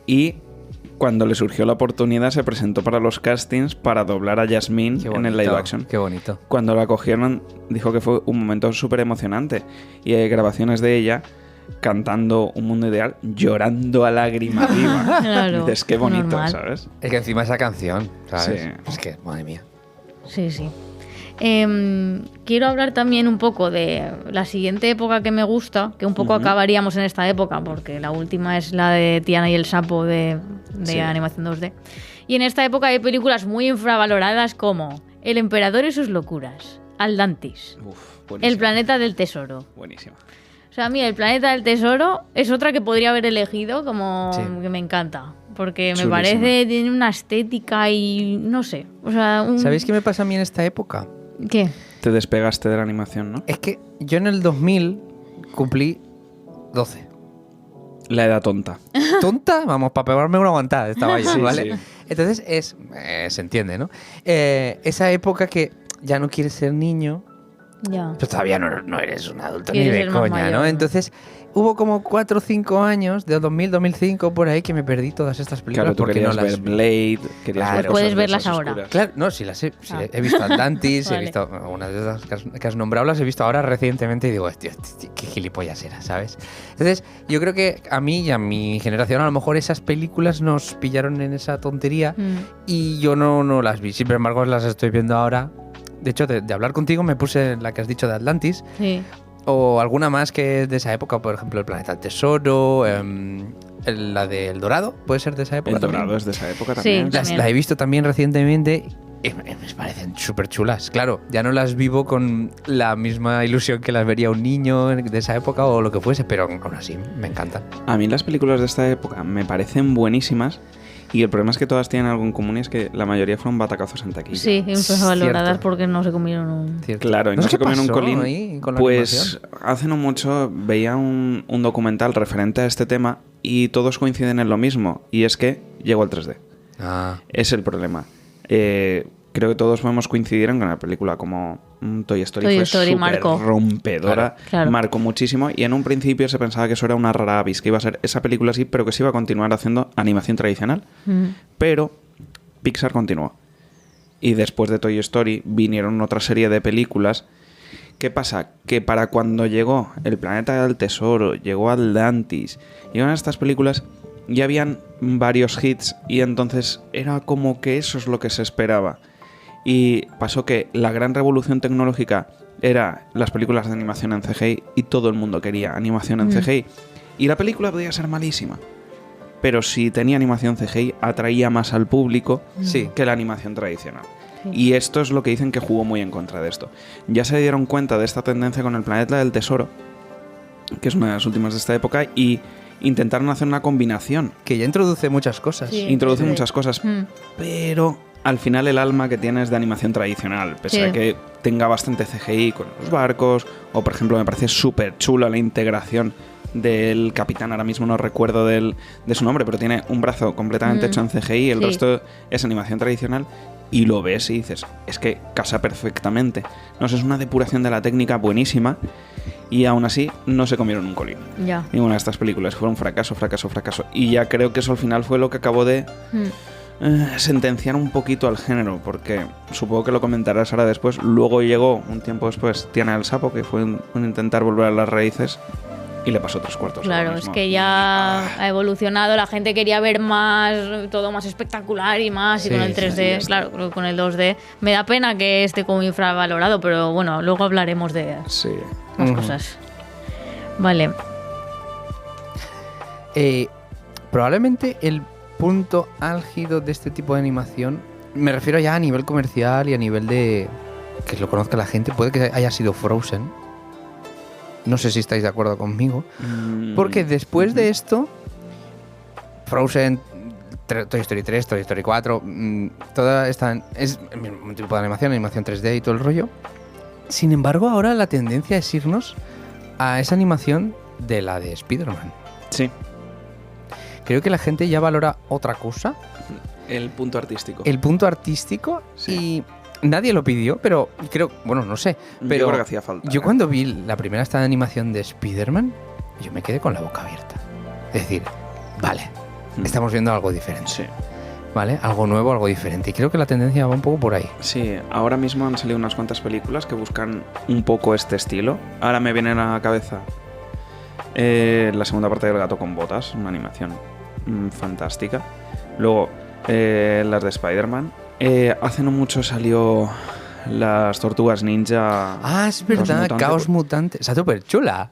Y cuando le surgió la oportunidad se presentó para los castings para doblar a Jasmine en el live action. Qué bonito. Cuando la cogieron dijo que fue un momento súper emocionante. Y hay grabaciones de ella cantando Un Mundo Ideal, llorando a lágrima viva. Claro, Dices, qué bonito, normal. ¿sabes? Es que encima esa canción, ¿sabes? Sí. Es que, madre mía. Sí, sí. Quiero hablar también un poco de la siguiente época que me gusta, que un poco acabaríamos en esta época, porque la última es la de Tiana y el sapo de Sí. animación 2D. Y en esta época hay películas muy infravaloradas como El Emperador y sus locuras, Atlantis, El planeta del tesoro. Buenísimo. O sea, a mí El planeta del tesoro es otra que podría haber elegido como Sí. que me encanta. Porque me Chulísima. parece, tiene una estética y no sé. O sea, ¿Sabéis qué me pasa a mí en esta época? ¿Qué? Te despegaste de la animación, ¿no? Es que yo en el 2000 cumplí 12. La edad tonta. ¿Tonta? Vamos, para pegarme una aguantada estaba yo, Sí, ¿vale? sí. Entonces se entiende, ¿no? Esa época que ya no quieres ser niño, Ya. pero todavía no eres un adulto ni Quieres de ser más coña, mayor, ¿no? ¿no? Entonces hubo como 4 o 5 años, de 2000, 2005, por ahí, que me perdí todas estas películas Claro, tú porque no querías las ver vi. Blade, querías Claro. ver Puedes cosas de verlas esas ahora. oscuras. Claro, no, sí, las he, sí, Ah. he visto Atlantis, Vale. he visto algunas de esas que has nombrado, las he visto ahora recientemente y digo, tío, qué gilipollas era, ¿sabes? Entonces, yo creo que a mí y a mi generación, a lo mejor esas películas nos pillaron en esa tontería y yo no las vi. Sin embargo, las estoy viendo ahora. De hecho, de hablar contigo me puse la que has dicho de Atlantis Sí. o alguna más que es de esa época, por ejemplo, El planeta del tesoro, la de El Dorado, puede ser de esa época. El también. dorado es de esa época Sí. también. También. La he visto también recientemente y me parecen súper chulas. Claro, ya no las vivo con la misma ilusión que las vería un niño de esa época o lo que fuese, pero aún así me encantan. A mí las películas de esta época me parecen buenísimas y el problema es que todas tienen algo en común y es que la mayoría fueron batacazos en taquilla. Sí, infravaloradas Cierto. porque no se comieron un... Cierto. Claro, y no sé se qué comieron un pasó colín. ahí con la Pues animación. hace no mucho veía un documental referente a este tema y todos coinciden en lo mismo, y es que llegó el 3D. Ah, Es el problema. creo que todos podemos coincidir en que una película como Toy Story Toy fue Story súper marcó. rompedora, Claro. marcó muchísimo, y en un principio se pensaba que eso era una rara avis, que iba a ser esa película así, pero que se iba a continuar haciendo animación tradicional. Pero Pixar continuó. Y después de Toy Story vinieron otra serie de películas. ¿Qué pasa? Que para cuando llegó El Planeta del Tesoro, llegó Atlantis, llegaron estas películas, ya habían varios hits, y entonces era como que eso es lo que se esperaba. Y pasó que la gran revolución tecnológica era las películas de animación en CGI, y todo el mundo quería animación en CGI. Y la película podía ser malísima, pero si tenía animación CGI atraía más al público Sí. que la animación tradicional. Y esto es lo que dicen que jugó muy en contra de esto. Ya se dieron cuenta de esta tendencia con El Planeta del Tesoro, que es una de las últimas de esta época, y intentaron hacer una combinación. Que ya introduce muchas cosas. Sí. Introduce sí. muchas cosas, pero al final el alma que tiene es de animación tradicional, pese Sí. a que tenga bastante CGI con los barcos, o por ejemplo me parece súper chula la integración del capitán, ahora mismo no recuerdo de su nombre, pero tiene un brazo completamente hecho en CGI, el Sí. resto es animación tradicional, y lo ves y dices, es que casa perfectamente. No sé, es una depuración de la técnica buenísima, y aún así no se comieron un colín. Ya. Ninguna de estas películas fue un fracaso. Y ya creo que eso al final fue lo que acabó de sentenciar un poquito al género, porque supongo que lo comentarás ahora después. Luego llegó, un tiempo después, Tiana el Sapo, que fue un intentar volver a las raíces, y le pasó 3/4. Claro, es que ya ha evolucionado, la gente quería ver más, todo más espectacular y más, Sí, y con el sí, 3D, sí, claro, creo que con el 2D. Me da pena que esté como infravalorado, pero bueno, luego hablaremos de Sí. más cosas. Vale. Probablemente el punto álgido de este tipo de animación, me refiero ya a nivel comercial y a nivel de que lo conozca la gente, puede que haya sido Frozen. No sé si estáis de acuerdo conmigo. Porque después de esto, Frozen, Toy Story 3, Toy Story 4, toda esta es el mismo tipo de animación 3D y todo el rollo. Sin embargo, ahora la tendencia es irnos a esa animación de la de Spider-Man. Sí. Creo que la gente ya valora otra cosa, El punto artístico. el punto artístico, Sí. y nadie lo pidió, pero creo, bueno, no sé, pero Yo creo que hacía falta. yo cuando vi la primera esta de animación de Spider-Man, yo me quedé con la boca abierta. Es decir, vale, estamos viendo algo diferente, Sí. ¿vale? Algo nuevo, algo diferente. Y creo que la tendencia va un poco por ahí. Sí, ahora mismo han salido unas cuantas películas que buscan un poco este estilo. Ahora me viene a la cabeza la segunda parte del Gato con Botas, una animación fantástica. Luego las de Spider-Man. Hace no mucho salió las Tortugas Ninja. Ah, es verdad, Mutante. Caos Mutante. Está súper chula.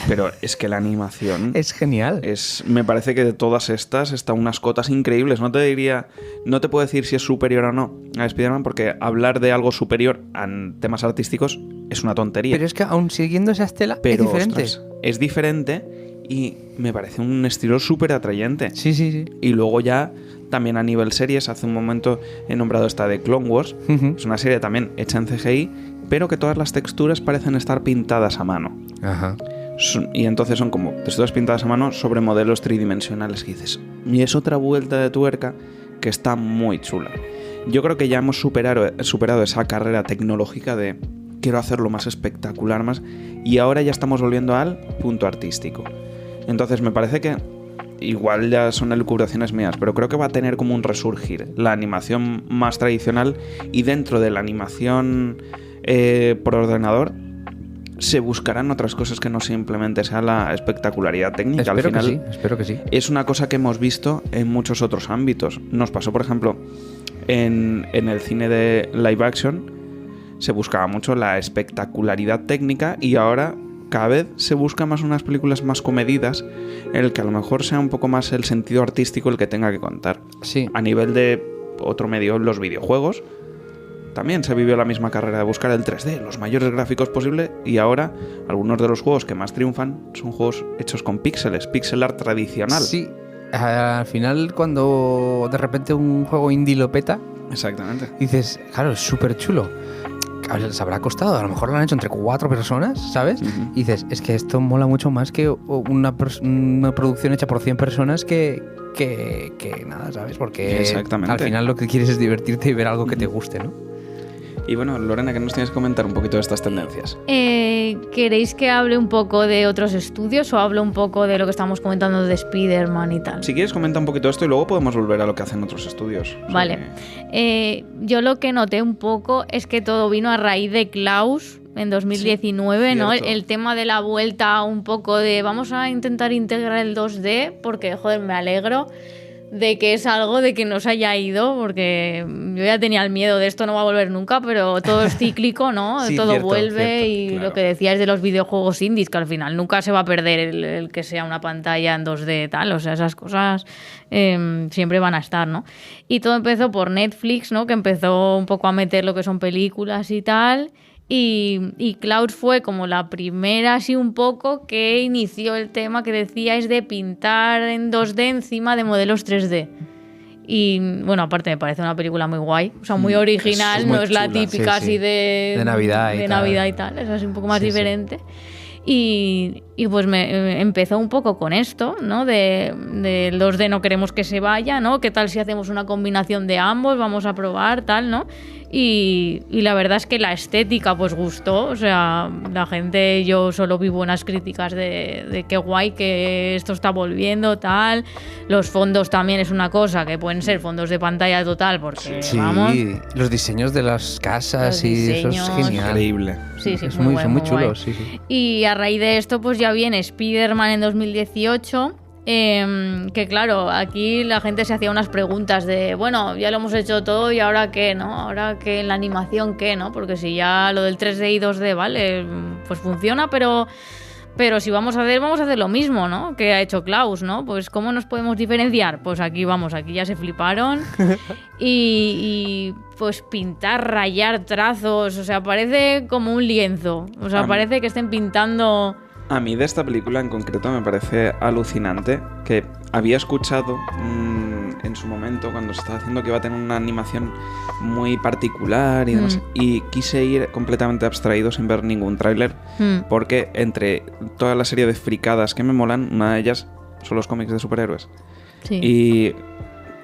Pero es que la animación Es genial. me parece que de todas estas está unas cotas increíbles. No te puedo decir si es superior o no a Spider-Man, porque hablar de algo superior a temas artísticos es una tontería. Pero es que aún siguiendo esa estela Pero, es diferente. ostras, es diferente y me parece un estilo súper atrayente. Sí, sí, sí. Y luego ya también a nivel series, hace un momento he nombrado esta de Clone Wars. Ujú. Es una serie también hecha en CGI, pero que todas las texturas parecen estar pintadas a mano. Ajá. Y entonces son como texturas pintadas a mano sobre modelos tridimensionales que dices. Y es otra vuelta de tuerca que está muy chula. Yo creo que ya hemos superado esa carrera tecnológica de quiero hacerlo más espectacular, más, y ahora ya estamos volviendo al punto artístico. Entonces me parece que igual ya son elucubraciones mías, pero creo que va a tener como un resurgir la animación más tradicional, y dentro de la animación por ordenador se buscarán otras cosas que no simplemente sea la espectacularidad técnica. Espero Al final, que sí, espero que sí. es una cosa que hemos visto en muchos otros ámbitos. Nos pasó, por ejemplo, en el cine de live action, se buscaba mucho la espectacularidad técnica, y ahora cada vez se busca más unas películas más comedidas, en el que a lo mejor sea un poco más el sentido artístico el que tenga que contar. Sí. A nivel de otro medio, los videojuegos, también se vivió la misma carrera de buscar el 3D, los mayores gráficos posibles, y ahora algunos de los juegos que más triunfan son juegos hechos con píxeles, pixel art tradicional. Sí. Al final, cuando de repente un juego indie lo peta, Exactamente. dices, claro, es súper chulo. les habrá costado, a lo mejor lo han hecho entre 4 personas, ¿sabes? Ujú. Y dices, es que esto mola mucho más que una producción hecha por 100 personas que nada, ¿sabes? Porque Exactamente. al final lo que quieres es divertirte y ver algo que te guste, ¿no? Y bueno, Lorena, ¿qué nos tienes que comentar un poquito de estas tendencias? ¿Queréis que hable un poco de otros estudios o hable un poco de lo que estamos comentando de Spider-Man y tal? Si quieres, comenta un poquito esto y luego podemos volver a lo que hacen otros estudios. O sea Vale. Yo lo que noté un poco es que todo vino a raíz de Klaus en 2019, Sí, ¿no? cierto. El tema de la vuelta un poco de vamos a intentar integrar el 2D porque, joder, me alegro de que es algo de que no se haya ido, porque yo ya tenía el miedo de esto no va a volver nunca, pero todo es cíclico, ¿no? Sí, Todo cierto, vuelve cierto, y claro. lo que decías de los videojuegos indies, que al final nunca se va a perder el que sea una pantalla en 2D tal, o sea, esas cosas siempre van a estar, ¿no? Y todo empezó por Netflix, ¿no? Que empezó un poco a meter lo que son películas y tal. Y Cloud fue como la primera, así un poco, que inició el tema que decíais de pintar en 2D encima de modelos 3D. Y bueno, aparte me parece una película muy guay, o sea, muy original, es muy no es la chula, típica sí, sí. así de Navidad y de tal. Navidad y tal, es así un poco más Sí, sí. diferente. Y pues me empezó un poco con esto, ¿no? Del 2D no queremos que se vaya, ¿no? ¿Qué tal si hacemos una combinación de ambos? Vamos a probar, tal, ¿no? Y la verdad es que la estética pues gustó, o sea, la gente, yo solo vi buenas críticas de qué guay que esto está volviendo, tal. Los fondos también es una cosa, que pueden ser fondos de pantalla total, porque Sí, vamos... los diseños de las casas Los y eso es diseños. genial. Increíble. Sí, sí, es muy muy, guay, son muy muy guay. chulos, sí, sí. Y a raíz de esto, pues ya viene Spider-Man en 2018. Que claro, aquí la gente se hacía unas preguntas de, bueno, ya lo hemos hecho todo y ahora qué, ¿no? Ahora qué en la animación qué, ¿no? Porque si ya lo del 3D y 2D, vale, pues funciona, pero si vamos a hacer lo mismo, ¿no? Que ha hecho Klaus, ¿no? Pues ¿cómo nos podemos diferenciar? Pues aquí vamos, aquí ya se fliparon. Y pues pintar, rayar trazos, o sea, parece como un lienzo. O sea, parece que estén pintando... A mí de esta película en concreto me parece alucinante que había escuchado en su momento cuando se estaba haciendo que iba a tener una animación muy particular y demás, y quise ir completamente abstraído sin ver ningún tráiler porque entre toda la serie de fricadas que me molan, una de ellas son los cómics de superhéroes. Sí. Y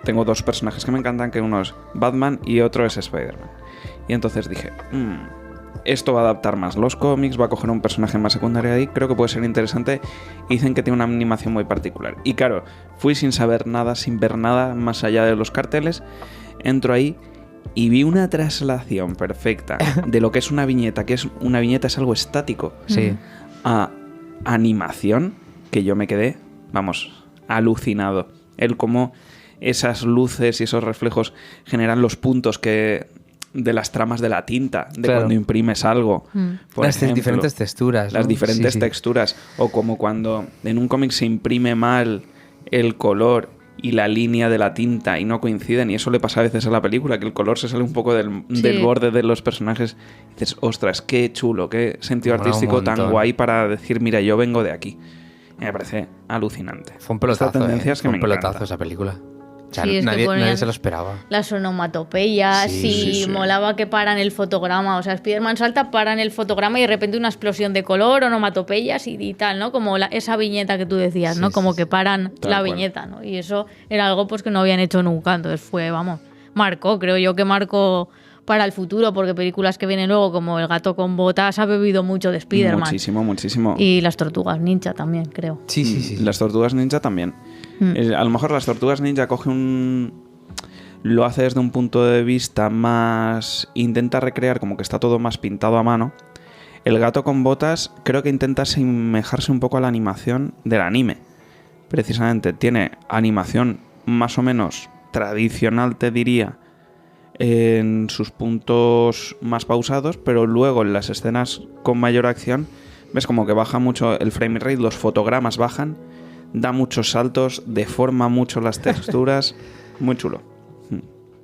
tengo dos personajes que me encantan, que uno es Batman y otro es Spider-Man. Y entonces dije, esto va a adaptar más los cómics, va a coger un personaje más secundario ahí, creo que puede ser interesante. Y dicen que tiene una animación muy particular. Y claro, fui sin saber nada, sin ver nada más allá de los carteles. Entro ahí y vi una traslación perfecta de lo que es una viñeta, que es una viñeta es algo estático, Sí. a animación, que yo me quedé, vamos, alucinado. El cómo esas luces y esos reflejos generan los puntos que de las tramas de la tinta, de Claro. cuando imprimes algo. Por Las ejemplo, diferentes texturas, las ¿no? diferentes Sí, sí. texturas. O como cuando en un cómic se imprime mal el color y la línea de la tinta y no coinciden, y eso le pasa a veces a la película, que el color se sale un poco del borde de los personajes. Y dices, ostras, qué chulo, qué sentido Mola un artístico tan montón. guay para decir, mira, yo vengo de aquí. Y me parece alucinante. Fue un pelotazo, Esta tendencia es que fue me un pelotazo encanta. esa película. O sea, Sí, es que nadie ponían se lo esperaba. las onomatopeyas Sí, y sí, sí. molaba que paran el fotograma. O sea, Spider-Man salta, paran el fotograma y de repente una explosión de color, onomatopeyas y tal, ¿no? Como esa viñeta que tú decías, Sí, ¿no? sí, Como sí. que paran Tal la cual. viñeta, ¿no? Y eso era algo pues que no habían hecho nunca. Entonces fue, vamos, marcó, creo yo que marcó para el futuro, porque películas que vienen luego, como El gato con botas, ha bebido mucho de Spider-Man. Muchísimo, muchísimo. Y las tortugas ninja también, creo. Sí, sí, sí. Las tortugas ninja también. A lo mejor las tortugas ninja coge lo hace desde un punto de vista más... Intenta recrear como que está todo más pintado a mano. El gato con botas creo que intenta asemejarse un poco a la animación del anime. Precisamente tiene animación más o menos tradicional, te diría, en sus puntos más pausados, pero luego en las escenas con mayor acción ves como que baja mucho el frame rate, los fotogramas bajan, da muchos saltos, deforma mucho las texturas. Muy chulo.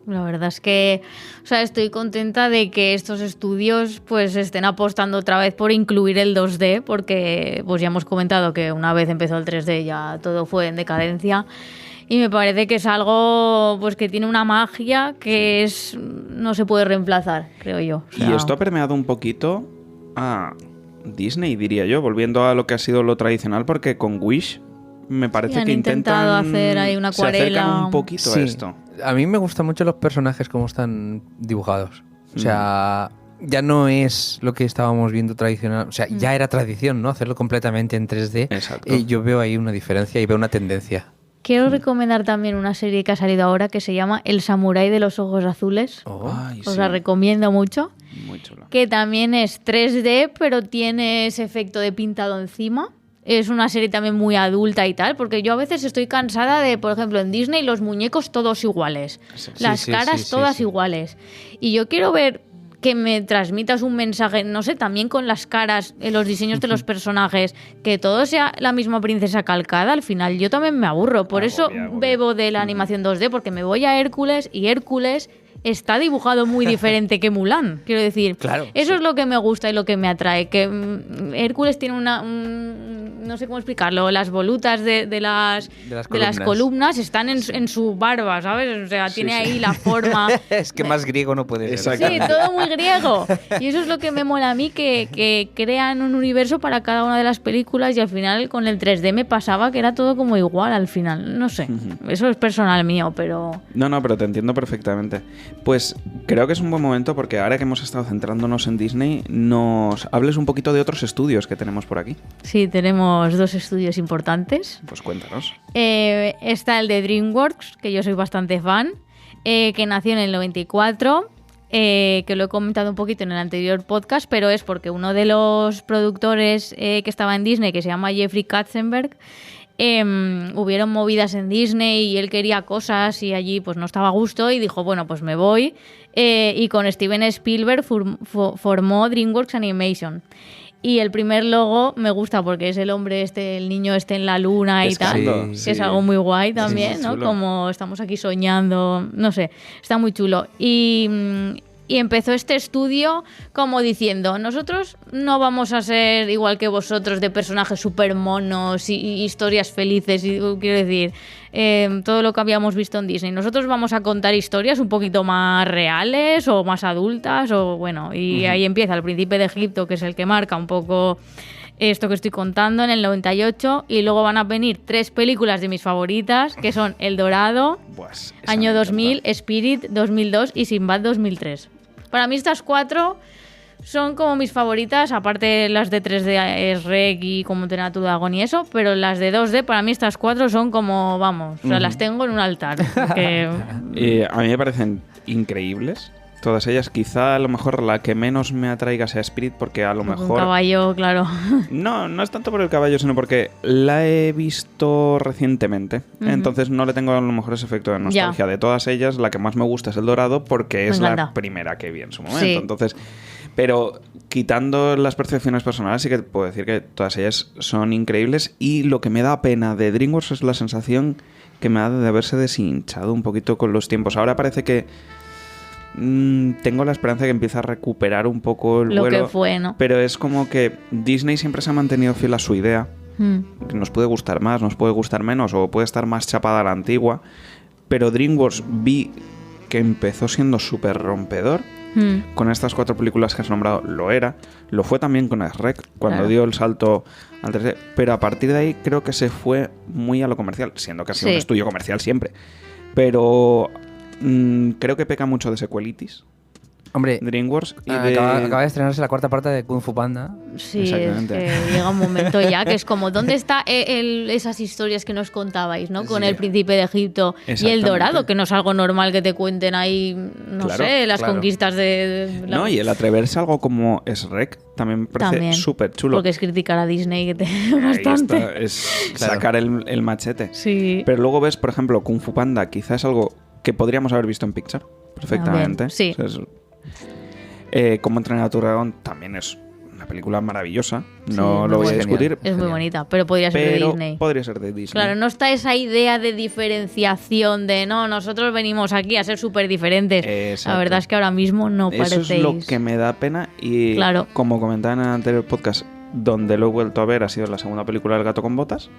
La verdad es que, o sea, estoy contenta de que estos estudios pues estén apostando otra vez por incluir el 2D, porque pues ya hemos comentado que una vez empezó el 3D ya todo fue en decadencia. Y me parece que es algo pues que tiene una magia que es, no se puede reemplazar, creo yo. O sea, Y esto ha permeado un poquito a Disney, diría yo, volviendo a lo que ha sido lo tradicional, porque con Wish me parece han que intentado intentan hacer ahí una se acercan acuarela. un poquito a Sí. esto. A mí me gustan mucho los personajes como están dibujados. O sea, ya no es lo que estábamos viendo tradicional. O sea, ya era tradición, ¿no? Hacerlo completamente en 3D. Exacto. Y yo veo ahí una diferencia y veo una tendencia. Quiero recomendar también una serie que ha salido ahora que se llama El Samurái de los Ojos Azules. Ay, Os sí, la recomiendo mucho. muy chulo. Que también es 3D, pero tiene ese efecto de pintado encima. Es una serie también muy adulta y tal, porque yo a veces estoy cansada de, por ejemplo, en Disney los muñecos todos iguales, Sí, las sí, caras sí, sí, todas sí. iguales. Y yo quiero ver que me transmitas un mensaje, no sé, también con las caras, los diseños de los personajes, que todo sea la misma princesa calcada. Al final yo también me aburro, por eso Agobia. bebo de la animación 2D, porque me voy a Hércules y Hércules está dibujado muy diferente que Mulan. Quiero decir, Claro, eso es lo que me gusta y lo que me atrae. Que Hércules tiene no sé cómo explicarlo, las volutas de las columnas están en su barba, ¿sabes? O sea, tiene ahí la forma. Es que más griego no puede ser. Exacto. Sí, todo muy griego. Y eso es lo que me mola a mí, que crean un universo para cada una de las películas y al final con el 3D me pasaba que era todo como igual al final. No sé, eso es personal mío, pero... No, pero te entiendo perfectamente. Pues creo que es un buen momento porque ahora que hemos estado centrándonos en Disney, nos hables un poquito de otros estudios que tenemos por aquí. Sí, tenemos 2 estudios importantes. Pues cuéntanos. Está el de DreamWorks, que yo soy bastante fan, que nació en el 94, que lo he comentado un poquito en el anterior podcast, pero es porque uno de los productores que estaba en Disney, que se llama Jeffrey Katzenberg, hubieron movidas en Disney y él quería cosas y allí pues no estaba a gusto y dijo, bueno, pues me voy. Y con Steven Spielberg formó DreamWorks Animation. Y el primer logo me gusta porque es el hombre el niño en la luna y tal, Pescando, que sí. es algo muy guay también, Sí, ¿no? chulo. Como estamos aquí soñando, no sé, está muy chulo. Y empezó este estudio como diciendo, nosotros no vamos a ser igual que vosotros de personajes súper monos y historias felices, y quiero decir, todo lo que habíamos visto en Disney. Nosotros vamos a contar historias un poquito más reales o más adultas, o bueno, y ahí empieza El Príncipe de Egipto, que es el que marca un poco esto que estoy contando en el 98, y luego van a venir 3 películas de mis favoritas, que son El Dorado, Pues, esa Año me 2000, encanta. Spirit 2002 y Sinbad 2003. Para mí estas 4 son como mis favoritas, aparte las de 3D es Rec y Como entrenar a tu dragón y eso, pero las de 2D para mí estas 4 son como, vamos, o sea, las tengo en un altar. porque- A mí me parecen increíbles. Todas ellas, quizá a lo mejor la que menos me atraiga sea Spirit, porque a lo Un mejor... caballo, claro. No es tanto por el caballo, sino porque la he visto recientemente. Entonces no le tengo a lo mejor ese efecto de nostalgia. De todas ellas, la que más me gusta es El Dorado porque es la encanta. primera que vi en su momento. Sí. Entonces, pero quitando las percepciones personales, sí que puedo decir que todas ellas son increíbles. Y lo que me da pena de DreamWorks es la sensación que me da de haberse deshinchado un poquito con los tiempos. Ahora parece que tengo la esperanza de que empiece a recuperar un poco el Lo vuelo. que fue, ¿no? Pero es como que Disney siempre se ha mantenido fiel a su idea. Que nos puede gustar más, nos puede gustar menos, o puede estar más chapada a la antigua. Pero DreamWorks vi que empezó siendo súper rompedor. Con estas 4 películas que has nombrado lo era. Lo fue también con Shrek, cuando Claro. dio el salto al 3D. Pero a partir de ahí creo que se fue muy a lo comercial, siendo que ha sido Sí. un estudio comercial siempre. Pero creo que peca mucho de secuelitis Hombre, DreamWorks. Y acaba de estrenarse la 4ª parte de Kung Fu Panda. Sí, es Exactamente. que llega un momento ya que es como, ¿dónde están esas historias que nos contabais, ¿no? Con Sí. El Príncipe de Egipto y El Exactamente. Dorado, que no es algo normal que te cuenten ahí, no Claro, sé, las claro. conquistas de No, y el atreverse a algo como Shrek también me parece También, súper chulo. porque es criticar a Disney que te Ahí bastante. está, es Claro. sacar el machete. Sí. Pero luego ves, por ejemplo, Kung Fu Panda, quizás es algo que podríamos haber visto en Pixar perfectamente. También, sí. O sea, Cómo entrenar a tu dragón también es una película maravillosa. Sí, No muy lo voy a buena. discutir. Es muy Genial. bonita, pero podría ser de Pero Disney. podría ser de Disney. Claro, no está esa idea de diferenciación de no, nosotros venimos aquí a ser súper diferentes. La Exacto. verdad es que ahora mismo no Eso parecéis. es lo que me da pena y Claro. como comentaba en el anterior podcast, donde lo he vuelto a ver ha sido la segunda película del Gato con Botas.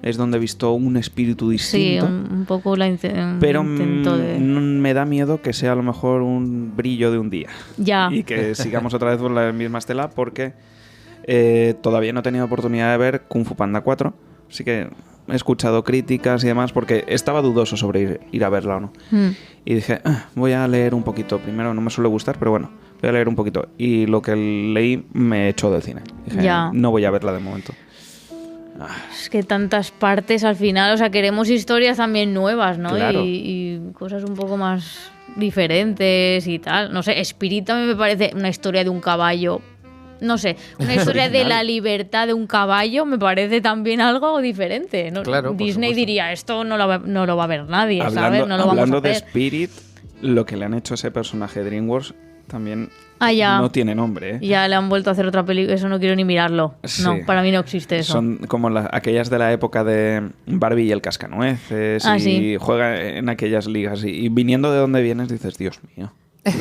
Es donde he visto un espíritu distinto. Sí, un poco pero intento de... me da miedo que sea a lo mejor un brillo de un día. Ya. Y que sigamos otra vez por la misma estela porque todavía no he tenido oportunidad de ver Kung Fu Panda 4. Así que he escuchado críticas y demás porque estaba dudoso sobre ir a verla o no. Y dije, voy a leer un poquito. Primero, no me suele gustar, pero bueno, voy a leer un poquito. Y lo que leí me echó del cine. Dije, ya. No voy a verla de momento. Es que tantas partes al final, o sea, queremos historias también nuevas, ¿no? Claro. Y cosas un poco más diferentes y tal. No sé, Spirit a mí me parece una historia de un caballo. No sé, una historia de la libertad de un caballo me parece también algo diferente, ¿no? Claro, por Disney supuesto. diría, esto no lo va a ver nadie, ¿sabes? No lo vamos a hablando de hacer. Spirit, lo que le han hecho a ese personaje de DreamWorks también Ya. no tiene nombre, ¿eh? Ya le han vuelto a hacer otra película, eso no quiero ni mirarlo. Sí. No, para mí no existe eso. Son como aquellas de la época de Barbie y el Cascanueces y sí. juega en aquellas ligas y viniendo de donde vienes dices, Dios mío,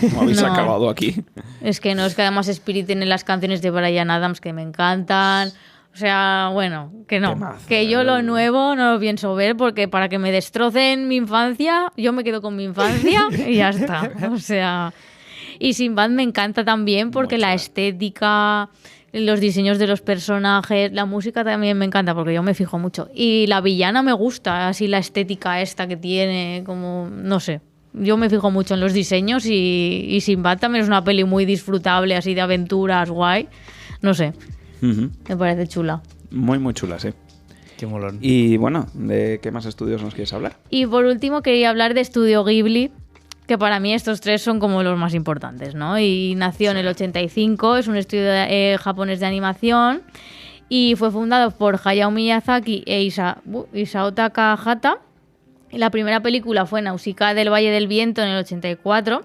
¿cómo habéis No. acabado aquí? Es que no, es que además Spirit tiene las canciones de Bryan Adams que me encantan. O sea, bueno, que no. Temazo, Que yo lo nuevo no lo pienso ver porque para que me destrocen mi infancia, yo me quedo con mi infancia y ya está. O sea... Y Sinbad me encanta también porque la estética, los diseños de los personajes, la música también me encanta porque yo me fijo mucho. Y la villana me gusta, así la estética esta que tiene, como, no sé. Yo me fijo mucho en los diseños y Sinbad también es una peli muy disfrutable, así de aventuras, guay. No sé, Ujú. me parece chula. Muy, muy chula, sí. Qué molón. Y bueno, ¿de qué más estudios nos quieres hablar? Y por último quería hablar de Estudio Ghibli, que para mí estos tres son como los más importantes, ¿no? Y nació en el 85, es un estudio japonés de animación y fue fundado por Hayao Miyazaki e Isao Takahata. Y la primera película fue Nausicaa del Valle del Viento en el 84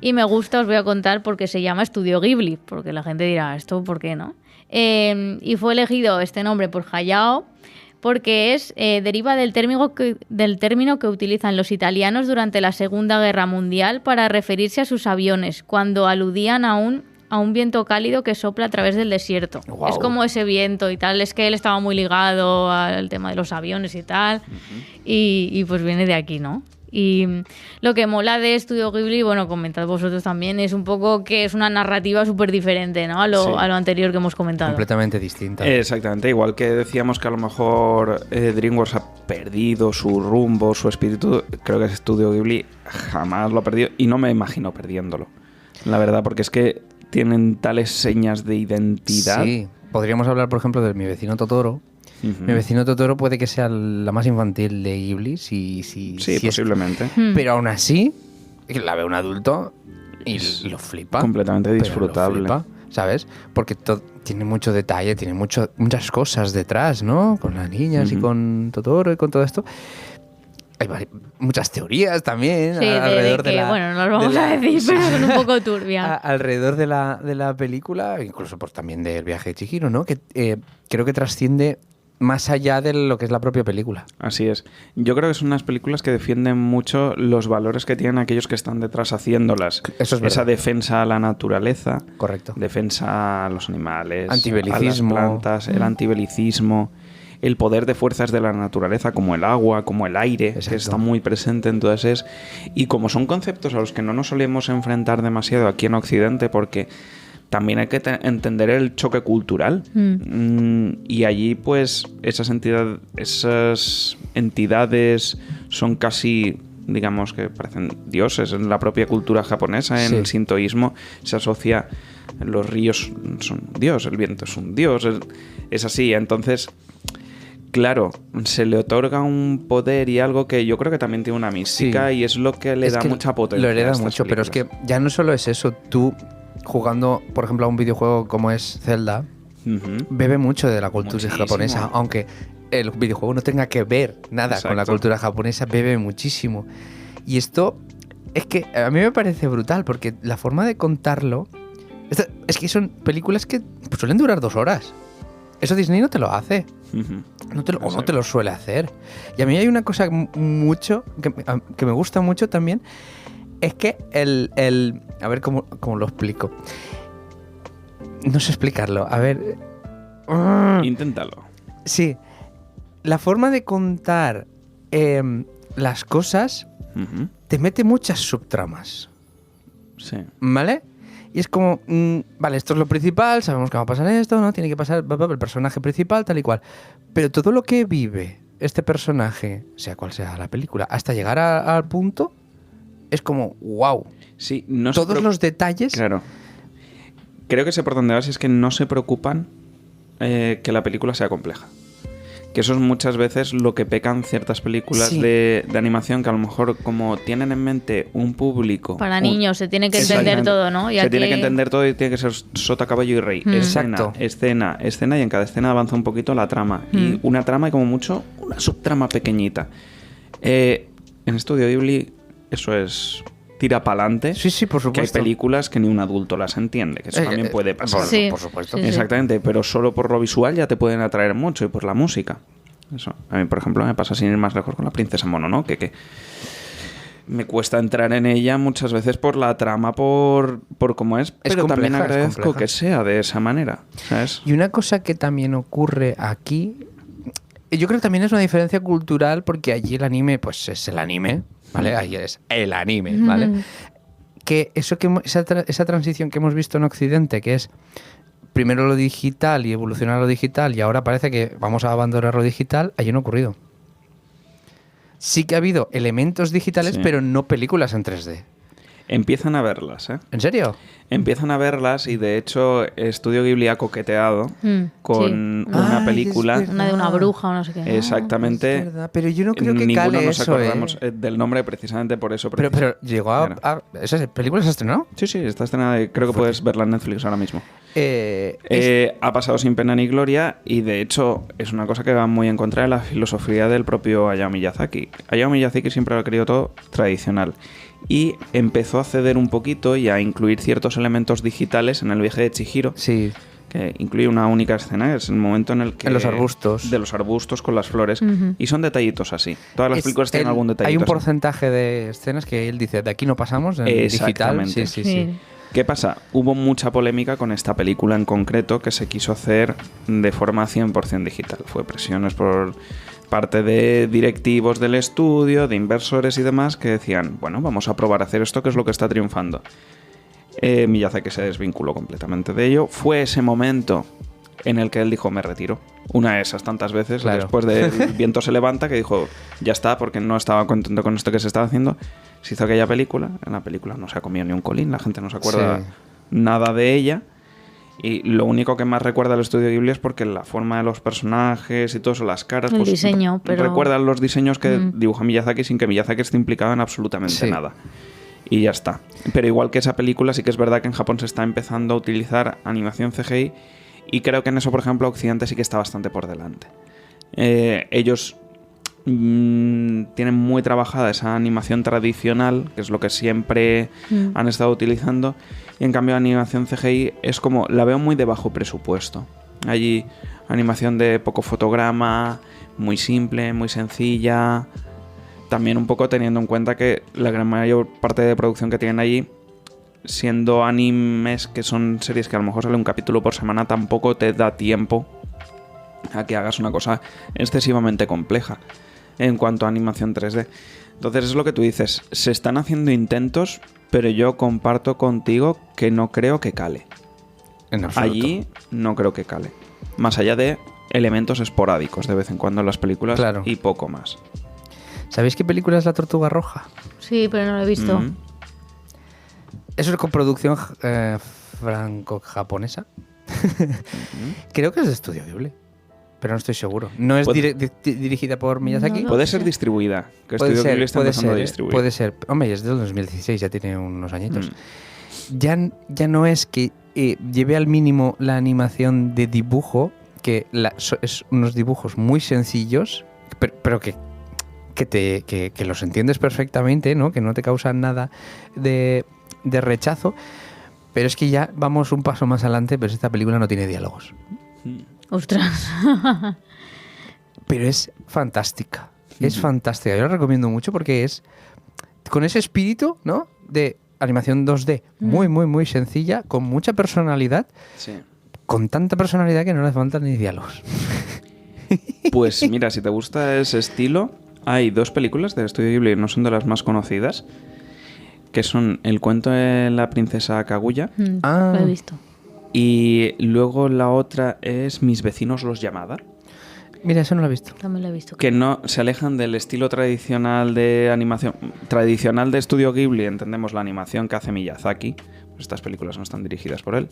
y me gusta, os voy a contar por qué se llama Estudio Ghibli, porque la gente dirá, ¿esto por qué no? Y fue elegido este nombre por Hayao porque deriva del término que utilizan los italianos durante la Segunda Guerra Mundial para referirse a sus aviones, cuando aludían a un viento cálido que sopla a través del desierto. Wow. Es como ese viento y tal, es que él estaba muy ligado al tema de los aviones y tal, y pues viene de aquí, ¿no? Y lo que mola de Estudio Ghibli, bueno, comentad vosotros también, es un poco que es una narrativa súper diferente, ¿no? A lo anterior que hemos comentado. Completamente distinta. Exactamente, igual que decíamos que a lo mejor DreamWorks ha perdido su rumbo, su espíritu, creo que Estudio Ghibli jamás lo ha perdido y no me imagino perdiéndolo, la verdad, porque es que tienen tales señas de identidad. Sí, podríamos hablar, por ejemplo, de Mi vecino Totoro. Mi vecino Totoro puede que sea la más infantil de Ghibli, Sí, si posiblemente. pero aún así, la ve un adulto y lo flipa. Completamente Pero disfrutable. lo flipa, ¿sabes? Porque tiene mucho detalle, tiene muchas cosas detrás, ¿no? Con las niñas y con Totoro y con todo esto. Hay muchas teorías también Sí, alrededor de que, bueno, no lo vamos de a decir, pero son un poco turbias. alrededor de la película, incluso pues también del viaje de Chihiro, ¿no? Que creo que trasciende más allá de lo que es la propia película. Así es. Yo creo que son unas películas que defienden mucho los valores que tienen aquellos que están detrás haciéndolas. Eso es verdad. Esa defensa a la naturaleza, Correcto. defensa a los animales, Antibelicismo. a las plantas, el antibelicismo, el poder de fuerzas de la naturaleza como el agua, como el aire, Exacto. que está muy presente en todas esas. Y como son conceptos a los que no nos solemos enfrentar demasiado aquí en Occidente, porque también hay que entender el choque cultural. Y allí, pues, esas entidades son casi, digamos, que parecen dioses. En la propia cultura japonesa, en el sintoísmo, se asocia los ríos son dios, el viento es un dios. Es así. Entonces, claro, se le otorga un poder y algo que yo creo que también tiene una mística y es lo que le da que mucha potencia. Lo a hereda estas mucho, pero es que películas. ya no solo es eso. Tú, jugando, por ejemplo, a un videojuego como es Zelda, bebe mucho de la cultura Muchísimo. japonesa, aunque el videojuego no tenga que ver nada con la Exacto. cultura japonesa, bebe muchísimo. Y esto es que a mí me parece brutal, porque la forma de contarlo es que son películas que suelen durar 2 horas. Eso Disney no te lo hace. No te lo suele hacer. Y a mí hay una cosa mucho que me gusta mucho también, es que a ver cómo lo explico. No sé explicarlo. A ver, Inténtalo. Sí. La forma de contar las cosas Ujú. te mete muchas subtramas, Sí. ¿vale? Y es como, vale, esto es lo principal, sabemos que va a pasar esto, ¿no? Tiene que pasar el personaje principal, tal y cual. Pero todo lo que vive este personaje, sea cual sea la película, hasta llegar al punto, es como, wow. Sí, no se Todos los detalles. Claro. Creo que sé por dónde vas y es que no se preocupan que la película sea compleja. Que eso es muchas veces lo que pecan ciertas películas Sí. de animación, que a lo mejor como tienen en mente un público... Para niños se tiene que entender Exactamente. todo, ¿no? Y Se aquí- tiene que entender todo y tiene que ser sota, caballo y rey. Exacto. Escena, y en cada escena avanza un poquito la trama. Y una trama y como mucho una subtrama pequeñita. En Estudio Ghibli eso es... tira pa'lante. Sí, sí, por Que hay supuesto. películas que ni un adulto las entiende, que eso también puede pasar. Sí, por supuesto. sí, sí. Exactamente, pero solo por lo visual ya te pueden atraer mucho y por la música. Eso. A mí, por ejemplo, me pasa sin ir más lejos con la Princesa Mononoke, que me cuesta entrar en ella muchas veces por la trama, por cómo es, pero compleja, también es agradezco compleja. que sea de esa manera, ¿sabes? Y una cosa que también ocurre aquí, yo creo que también es una diferencia cultural, porque allí el anime, pues es el anime, ¿vale? Ahí es el anime, ¿vale? Que eso esa transición que hemos visto en Occidente, que es primero lo digital y evolucionar lo digital, y ahora parece que vamos a abandonar lo digital, allí no ha ocurrido. Sí que ha habido elementos digitales, Sí. pero no películas en 3D. Empiezan a verlas, ¿eh? ¿En serio? Empiezan a verlas y de hecho Estudio Ghibli ha coqueteado con sí. una Ay, película. es verdad. Una de una bruja o no sé qué. Exactamente. Es verdad, pero yo no creo que Ninguno cale nos eso, acordamos del nombre precisamente por eso. Pero llegó a ¿esa película se estrenó? Sí, sí, está estrenada y creo que puedes verla en Netflix ahora mismo. Es- Ha pasado sin pena ni gloria y de hecho es una cosa que va muy en contra de la filosofía del propio Hayao Miyazaki. Hayao Miyazaki siempre lo ha querido todo tradicional y empezó a ceder un poquito y a incluir ciertos elementos digitales en el viaje de Chihiro, sí. que incluye una única escena, que es el momento en el que... En los arbustos. De los arbustos con las flores. Ujú. Y son detallitos así. Todas las Es películas tienen algún detallito Hay un así. porcentaje de escenas que él dice, de aquí no pasamos, en digital. Exactamente. Sí, sí, sí. Sí. ¿Qué pasa? Hubo mucha polémica con esta película en concreto que se quiso hacer de forma 100% digital. Fue presiones por parte de directivos del estudio, de inversores y demás que decían, bueno, vamos a probar a hacer esto que es lo que está triunfando. Miyazaki se desvinculó completamente de ello. Fue ese momento en el que él dijo, me retiro. Una de esas tantas veces, Claro. después de El viento se levanta, que dijo, ya está, porque no estaba contento con esto que se estaba haciendo. Se hizo aquella película. En la película no se ha comido ni un colín, la gente no se acuerda Sí. nada de ella. Y lo único que más recuerda al estudio Ghibli es porque la forma de los personajes y todo eso, las caras, El pues diseño, pero- recuerdan los diseños que dibuja Miyazaki sin que Miyazaki esté implicado en absolutamente Sí. nada. Y ya está. Pero igual que esa película, sí que es verdad que en Japón se está empezando a utilizar animación CGI y creo que en eso, por ejemplo, Occidente sí que está bastante por delante. Ellos tienen muy trabajada esa animación tradicional, que es lo que siempre han estado utilizando, y en cambio la animación CGI es como, la veo muy de bajo presupuesto. Allí animación de poco fotograma, muy simple, muy sencilla, también un poco teniendo en cuenta que la gran mayor parte de producción que tienen allí, siendo animes que son series que a lo mejor sale un capítulo por semana, tampoco te da tiempo a que hagas una cosa excesivamente compleja en cuanto a animación 3D. Entonces es lo que tú dices, se están haciendo intentos, pero yo comparto contigo que no creo que cale. En absoluto. Allí no creo que cale. Más allá de elementos esporádicos de vez en cuando en las películas Claro. y poco más. ¿Sabéis qué película es La Tortuga Roja? Sí, pero no lo he visto. Mm. Es una coproducción franco-japonesa. Creo que es de Estudio Ghibli, pero no estoy seguro. No es Puede- dirigida por Miyazaki. No, Puede sé. ser distribuida. Que Puede Estudio Ghibli ser, está puede empezando a ser, distribuir. puede ser. Hombre, es del 2016, ya tiene unos añitos. Mm. Ya no es que lleve al mínimo la animación de dibujo, que es unos dibujos muy sencillos, pero que los entiendes perfectamente, ¿no? Que no te causan nada de rechazo. Pero es que ya vamos un paso más adelante, pero esta película no tiene diálogos. Ostras. Pero es fantástica. Es fantástica. Yo la recomiendo mucho porque es con ese espíritu, ¿no? De animación 2D muy, muy, muy sencilla, con mucha personalidad, Sí. con tanta personalidad que no le faltan ni diálogos. Pues mira, si te gusta ese estilo, hay 2 películas del estudio Ghibli, no son de las más conocidas, que son El cuento de la princesa Kaguya Lo he visto. y luego la otra es Mis vecinos los Yamada, Mira, eso no lo he visto. También lo he visto. que no se alejan del estilo tradicional de animación, tradicional de estudio Ghibli, entendemos la animación que hace Miyazaki, estas películas no están dirigidas por él,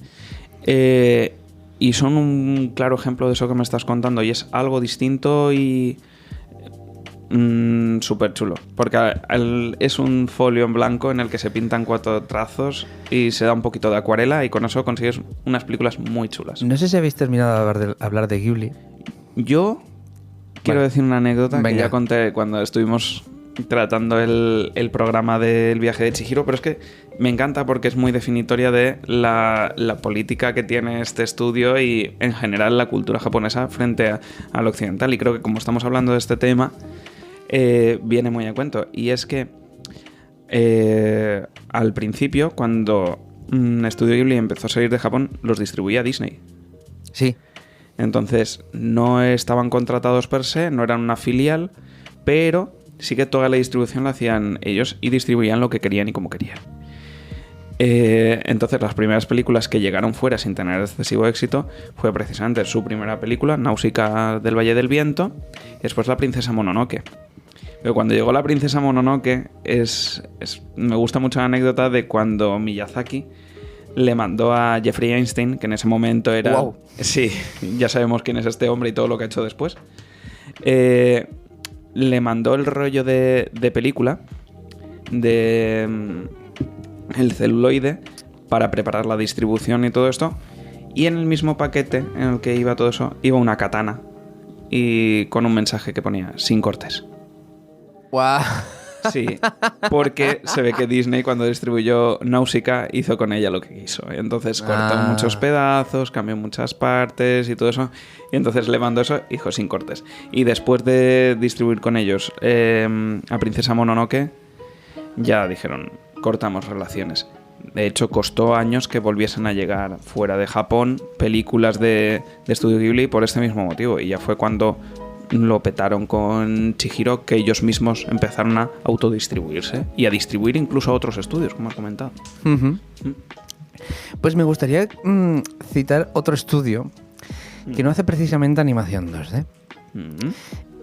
y son un claro ejemplo de eso que me estás contando, y es algo distinto y súper chulo, porque es un folio en blanco en el que se pintan 4 trazos y se da un poquito de acuarela, y con eso consigues unas películas muy chulas. No sé si habéis terminado de hablar de Ghibli. Yo quiero decir una anécdota que Venga. ya conté cuando estuvimos tratando el programa del viaje de Chihiro, pero es que me encanta porque es muy definitoria de la política que tiene este estudio y en general la cultura japonesa frente al occidental, y creo que como estamos hablando de este tema viene muy a cuento, y es que al principio, cuando Estudio Ghibli empezó a salir de Japón, los distribuía Disney. Sí. Entonces no estaban contratados per se, no eran una filial, pero sí que toda la distribución la hacían ellos y distribuían lo que querían y como querían. Entonces las primeras películas que llegaron fuera sin tener excesivo éxito fue precisamente su primera película, Náusica del Valle del Viento, y después La Princesa Mononoke. Pero cuando llegó La Princesa Mononoke me gusta mucho la anécdota de cuando Miyazaki le mandó a Jeffrey Einstein, que en ese momento era... Wow. Sí, ya sabemos quién es este hombre y todo lo que ha hecho después. Le mandó el rollo de película, el celuloide, para preparar la distribución y todo esto. Y en el mismo paquete en el que iba todo eso, iba una katana. Y con un mensaje que ponía, sin cortes. ¡Guau! Sí, porque se ve que Disney cuando distribuyó Náusica hizo con ella lo que quiso. Entonces cortó muchos pedazos, cambió muchas partes y todo eso. Y entonces le mandó eso, hijo, sin cortes. Y después de distribuir con ellos a Princesa Mononoke, ya dijeron, cortamos relaciones. De hecho, costó años que volviesen a llegar fuera de Japón películas de Estudio Ghibli por este mismo motivo. Y ya fue cuando lo petaron con Chihiro, que ellos mismos empezaron a autodistribuirse y a distribuir incluso a otros estudios, como has comentado. Ujú. Pues me gustaría citar otro estudio que no hace precisamente animación 2D.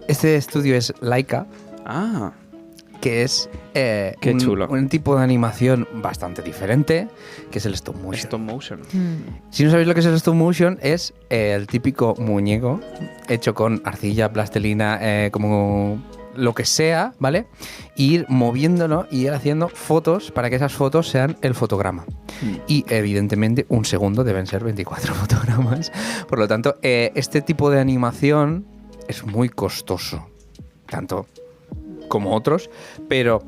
Este estudio es Laika, Ah, que es Qué chulo. un tipo de animación bastante diferente, que es el stop motion. stop motion. Si no sabéis lo que es el stop motion, es el típico muñeco hecho con arcilla, plastilina, como lo que sea, ¿vale? Y ir moviéndolo y ir haciendo fotos para que esas fotos sean el fotograma. Y evidentemente un segundo deben ser 24 fotogramas. Por lo tanto, este tipo de animación es muy costoso, tanto como otros, pero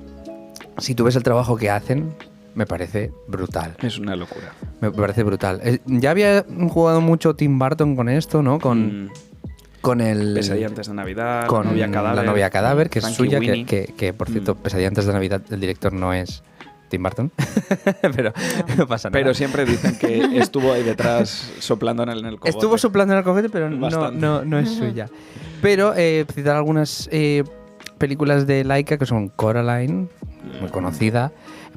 si tú ves el trabajo que hacen, me parece brutal. Es una locura. Me parece brutal. Ya había jugado mucho Tim Burton con esto, ¿no? Con el... Pesadilla antes de Navidad, con La novia cadáver. La novia cadáver, que es Frankie suya, Winnie. que por cierto, Pesadilla antes de Navidad, el director no es Tim Burton, pero no pasa nada. Pero siempre dicen que estuvo ahí detrás soplando en el cogote. Estuvo soplando en el cogote, pero Bastante. no es suya. Pero citar algunas películas de Laika que son Coraline, muy conocida,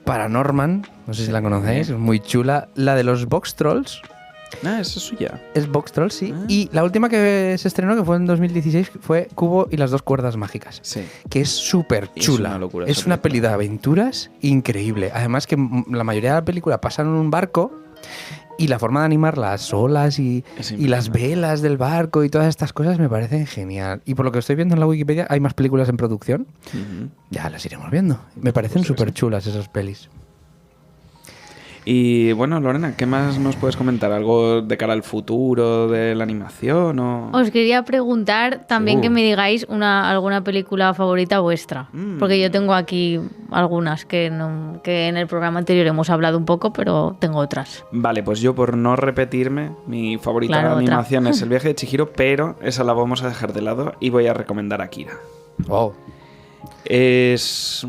Paranorman, no sé si la conocéis, es muy chula, la de los Box Trolls, Ah, esa es suya. es Box Trolls, sí, y la última que se estrenó, que fue en 2016, fue Cubo y las dos cuerdas mágicas, Sí. que es súper Es chula. una locura Es esa una película. peli de aventuras increíble. Además que la mayoría de la película pasa en un barco y la forma de animar las olas y Es las impresionante. velas del barco y todas estas cosas me parecen genial. Y por lo que estoy viendo en la Wikipedia, hay más películas en producción. Ujú. Ya las iremos viendo. Me parecen Pues sí, súper sí. chulas esas pelis. Y bueno, Lorena, ¿qué más nos puedes comentar? ¿Algo de cara al futuro de la animación? O... Os quería preguntar también que Uh. me digáis alguna película favorita vuestra. Porque yo tengo aquí algunas que en el programa anterior hemos hablado un poco, pero tengo otras. Vale, pues yo por no repetirme, mi favorita Claro, otra. animación es El viaje de Chihiro, pero esa la vamos a dejar de lado y voy a recomendar Akira. Oh, Es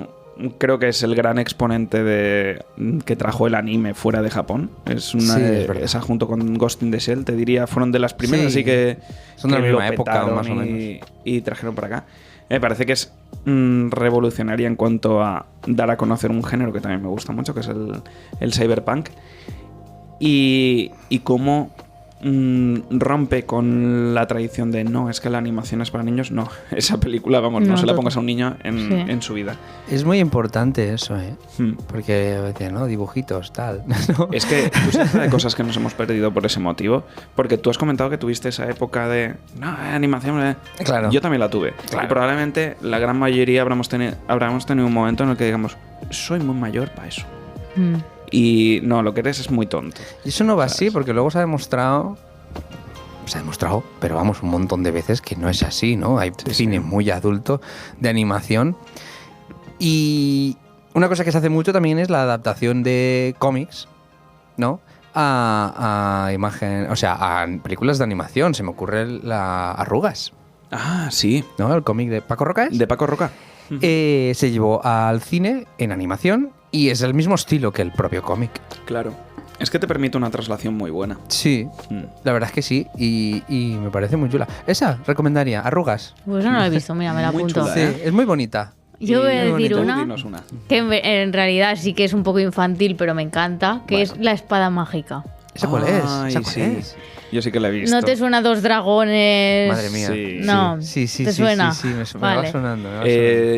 creo que es el gran exponente que trajo el anime fuera de Japón. Es una Sí, es verdad. esa junto con Ghost in the Shell, te diría, fueron de las primeras, Sí. así que Son de la que misma lo época, petaron más o menos. y trajeron para acá. Me parece que es revolucionaria en cuanto a dar a conocer un género que también me gusta mucho, que es el cyberpunk. Y cómo rompe con la tradición de no, es que la animación es para niños. No, esa película, vamos, no No, se la total. pongas a un niño Sí. en su vida. Es muy importante eso, ¿eh? Hmm. Porque, ¿no? Dibujitos, tal. ¿no? Es que tú sabes de cosas que nos hemos perdido por ese motivo. Porque tú has comentado que tuviste esa época de no, animación. Claro. Yo también la tuve. Claro. Y probablemente la gran mayoría habremos tenido un momento en el que digamos, soy muy mayor para eso. Mm. Y no, lo que eres es muy tonto. Y eso no va así, porque luego se ha demostrado, pero vamos, un montón de veces que no es así, ¿no? Hay Sí, cine sí. muy adulto de animación. Y una cosa que se hace mucho también es la adaptación de cómics, ¿no? A imagen, o sea, a películas de animación. Se me ocurre la Arrugas, Ah, sí. ¿no? El cómic de Paco Roca. De Paco Roca. Se llevó al cine en animación y es el mismo estilo que el propio cómic. Claro. Es que te permite una traslación muy buena. Sí, Mm. la verdad es que sí, y me parece muy chula. Esa recomendaría, Arrugas. Pues no la he visto, mira, me la Muy apunto. chula, Sí, ¿eh? es muy bonita. Yo voy a Y- decir Tú una dinos una. que en realidad sí que es un poco infantil, pero me encanta, que Bueno. es la espada mágica. ¿Esa cuál es? Ay, ¿Esa cuál sí. es? Yo sí que la he visto. ¿No te suena dos dragones? Madre mía. Sí. No, Sí, sí, ¿te sí, suena? sí, me va Vale. sonando. me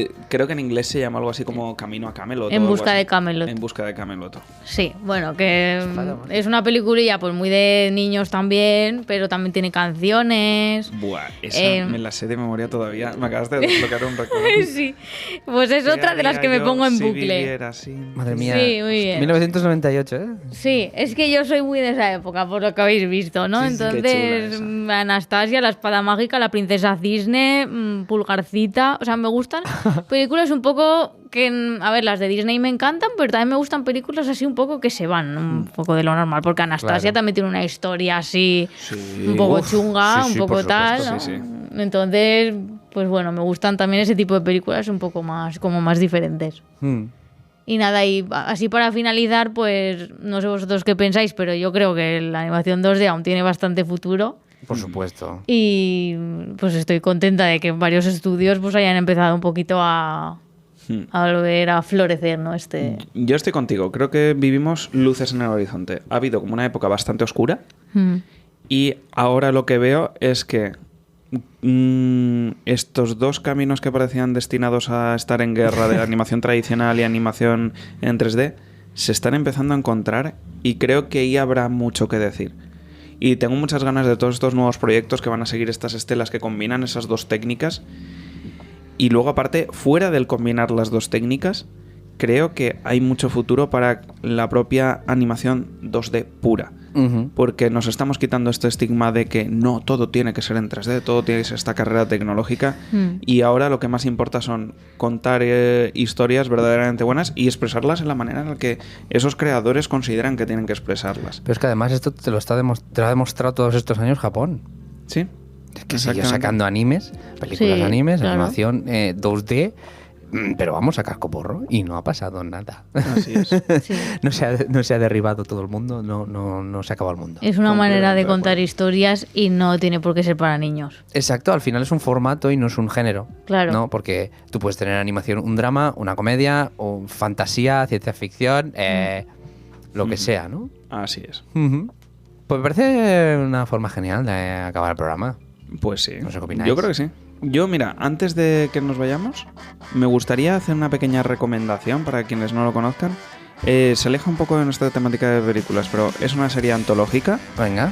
va Creo que en inglés se llama algo así como Camino a Camelot. En o algo busca así. de Camelot. En busca de Camelot. Sí, bueno, que Espada mágica. es una peliculilla pues muy de niños también, pero también tiene canciones. Buah, esa me la sé de memoria todavía. Me acabas de desbloquear un recuerdo. Sí, pues es otra de las que me pongo en bucle. sonando. Madre mía. Sí, muy bien. 1998, ¿eh? Sí, es que yo soy muy de esa época, por lo que habéis visto, ¿no? Sí, sí, qué Entonces, chula esa. Anastasia, la espada mágica, la princesa cisne, Pulgarcita, o sea, me gustan películas un poco que, a ver, las de Disney me encantan, pero también me gustan películas así un poco que se van un poco de lo normal, porque Anastasia Claro. también tiene una historia así Sí. un poco Uf, chunga, sí, un sí, poco por tal, supuesto, ¿no? sí, sí. Entonces, pues bueno, me gustan también ese tipo de películas un poco más, como más diferentes. Mm. Y nada, y así para finalizar, pues no sé vosotros qué pensáis, pero yo creo que la animación 2D aún tiene bastante futuro Por supuesto. y pues estoy contenta de que varios estudios pues hayan empezado un poquito a volver a florecer, ¿no? Yo estoy contigo. Creo que vivimos luces en el horizonte. Ha habido como una época bastante oscura Mm. y ahora lo que veo es que estos dos caminos que parecían destinados a estar en guerra de animación tradicional y animación en 3D se están empezando a encontrar y creo que ahí habrá mucho que decir. Y tengo muchas ganas de todos estos nuevos proyectos que van a seguir estas estelas que combinan esas dos técnicas. Y luego, aparte, fuera del combinar las dos técnicas, creo que hay mucho futuro para la propia animación 2D pura. Ujú. Porque nos estamos quitando este estigma de que no, todo tiene que ser en 3D, todo tiene que ser esta carrera tecnológica. Y ahora lo que más importa son contar historias verdaderamente buenas y expresarlas en la manera en la que esos creadores consideran que tienen que expresarlas. Pero es que además esto te lo ha demostrado todos estos años Japón. ¿Sí? Es que siguió Exactamente. sacando animes, películas Sí, de animes, claro. animación 2D, pero vamos a cascoporro y no ha pasado nada. Así es. Sí. no se ha derribado todo el mundo, no se ha acabado el mundo. Es una manera de Completamente de contar acuerdo. historias y no tiene por qué ser para niños. Exacto, al final es un formato y no es un género. Claro. ¿no? Porque tú puedes tener animación, un drama, una comedia, o fantasía, ciencia ficción, lo que sea, ¿no? Así es. Ujú. Pues me parece una forma genial de acabar el programa. Pues sí. No sé qué opináis. Yo creo que sí. Yo, mira, antes de que nos vayamos, me gustaría hacer una pequeña recomendación para quienes no lo conozcan. Se aleja un poco de nuestra temática de películas, pero es una serie antológica Venga.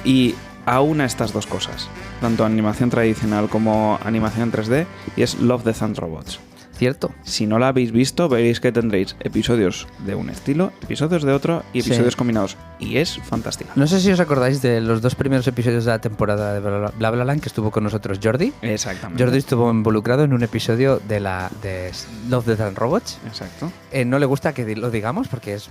y aúna estas dos cosas, tanto animación tradicional como animación 3D, y es Love, Death and Robots. Cierto. Si no la habéis visto, veréis que tendréis episodios de un estilo, episodios de otro y Sí. episodios combinados. Y es fantástica. No sé si os acordáis de los 2 primeros episodios de la temporada de Bla Bla Land que estuvo con nosotros Jordi. Exactamente. Jordi estuvo involucrado en un episodio de Love, Death and Robots. Exacto. No le gusta que lo digamos porque es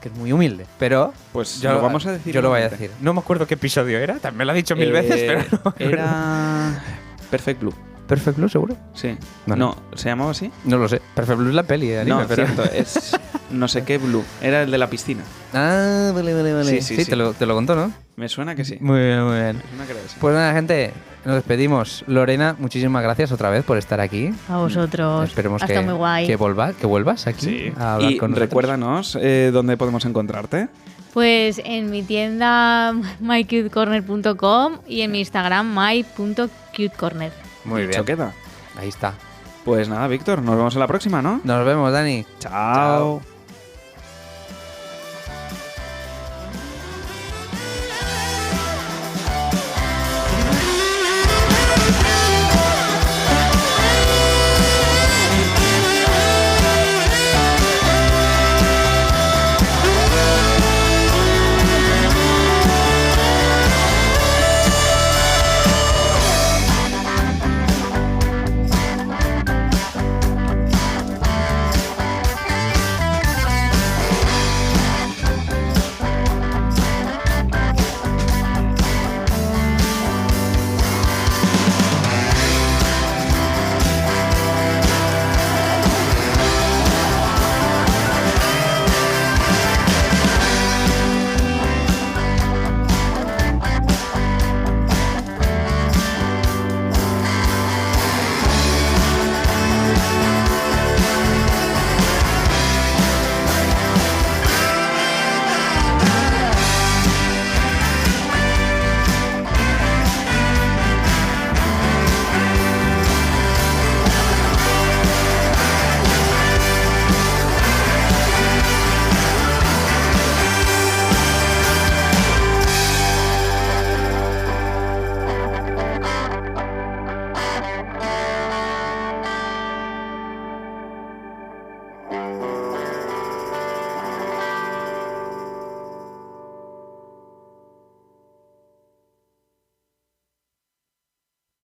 que es muy humilde, pero Pues lo vamos a decir Yo lo voy a igualmente. decir. No me acuerdo qué episodio era, también me lo ha dicho mil veces, pero no me acuerdo. Era Perfect Blue. Perfect Blue, seguro? Sí. No, No, ¿se llamaba así? No lo sé. Perfect Blue es la peli de anime, No, pero... cierto, es no sé qué Blue. Era el de la piscina. Ah, vale. Sí, sí, sí. Te lo contó, ¿no? Me suena que sí. Muy bien, muy bien. Me suena que era ese. Pues nada, gente, nos despedimos. Lorena, muchísimas gracias otra vez por estar aquí. A vosotros. Esperemos Hasta muy guay. que vuelvas aquí Sí. a hablar Y con nosotros. recuérdanos dónde podemos encontrarte. Pues en mi tienda mycutecorner.com y en mi Instagram my.cutecorner. Muy bien. Dicho queda. Ahí está. Pues nada, Víctor, nos vemos en la próxima, ¿no? Nos vemos, Dani. Chao.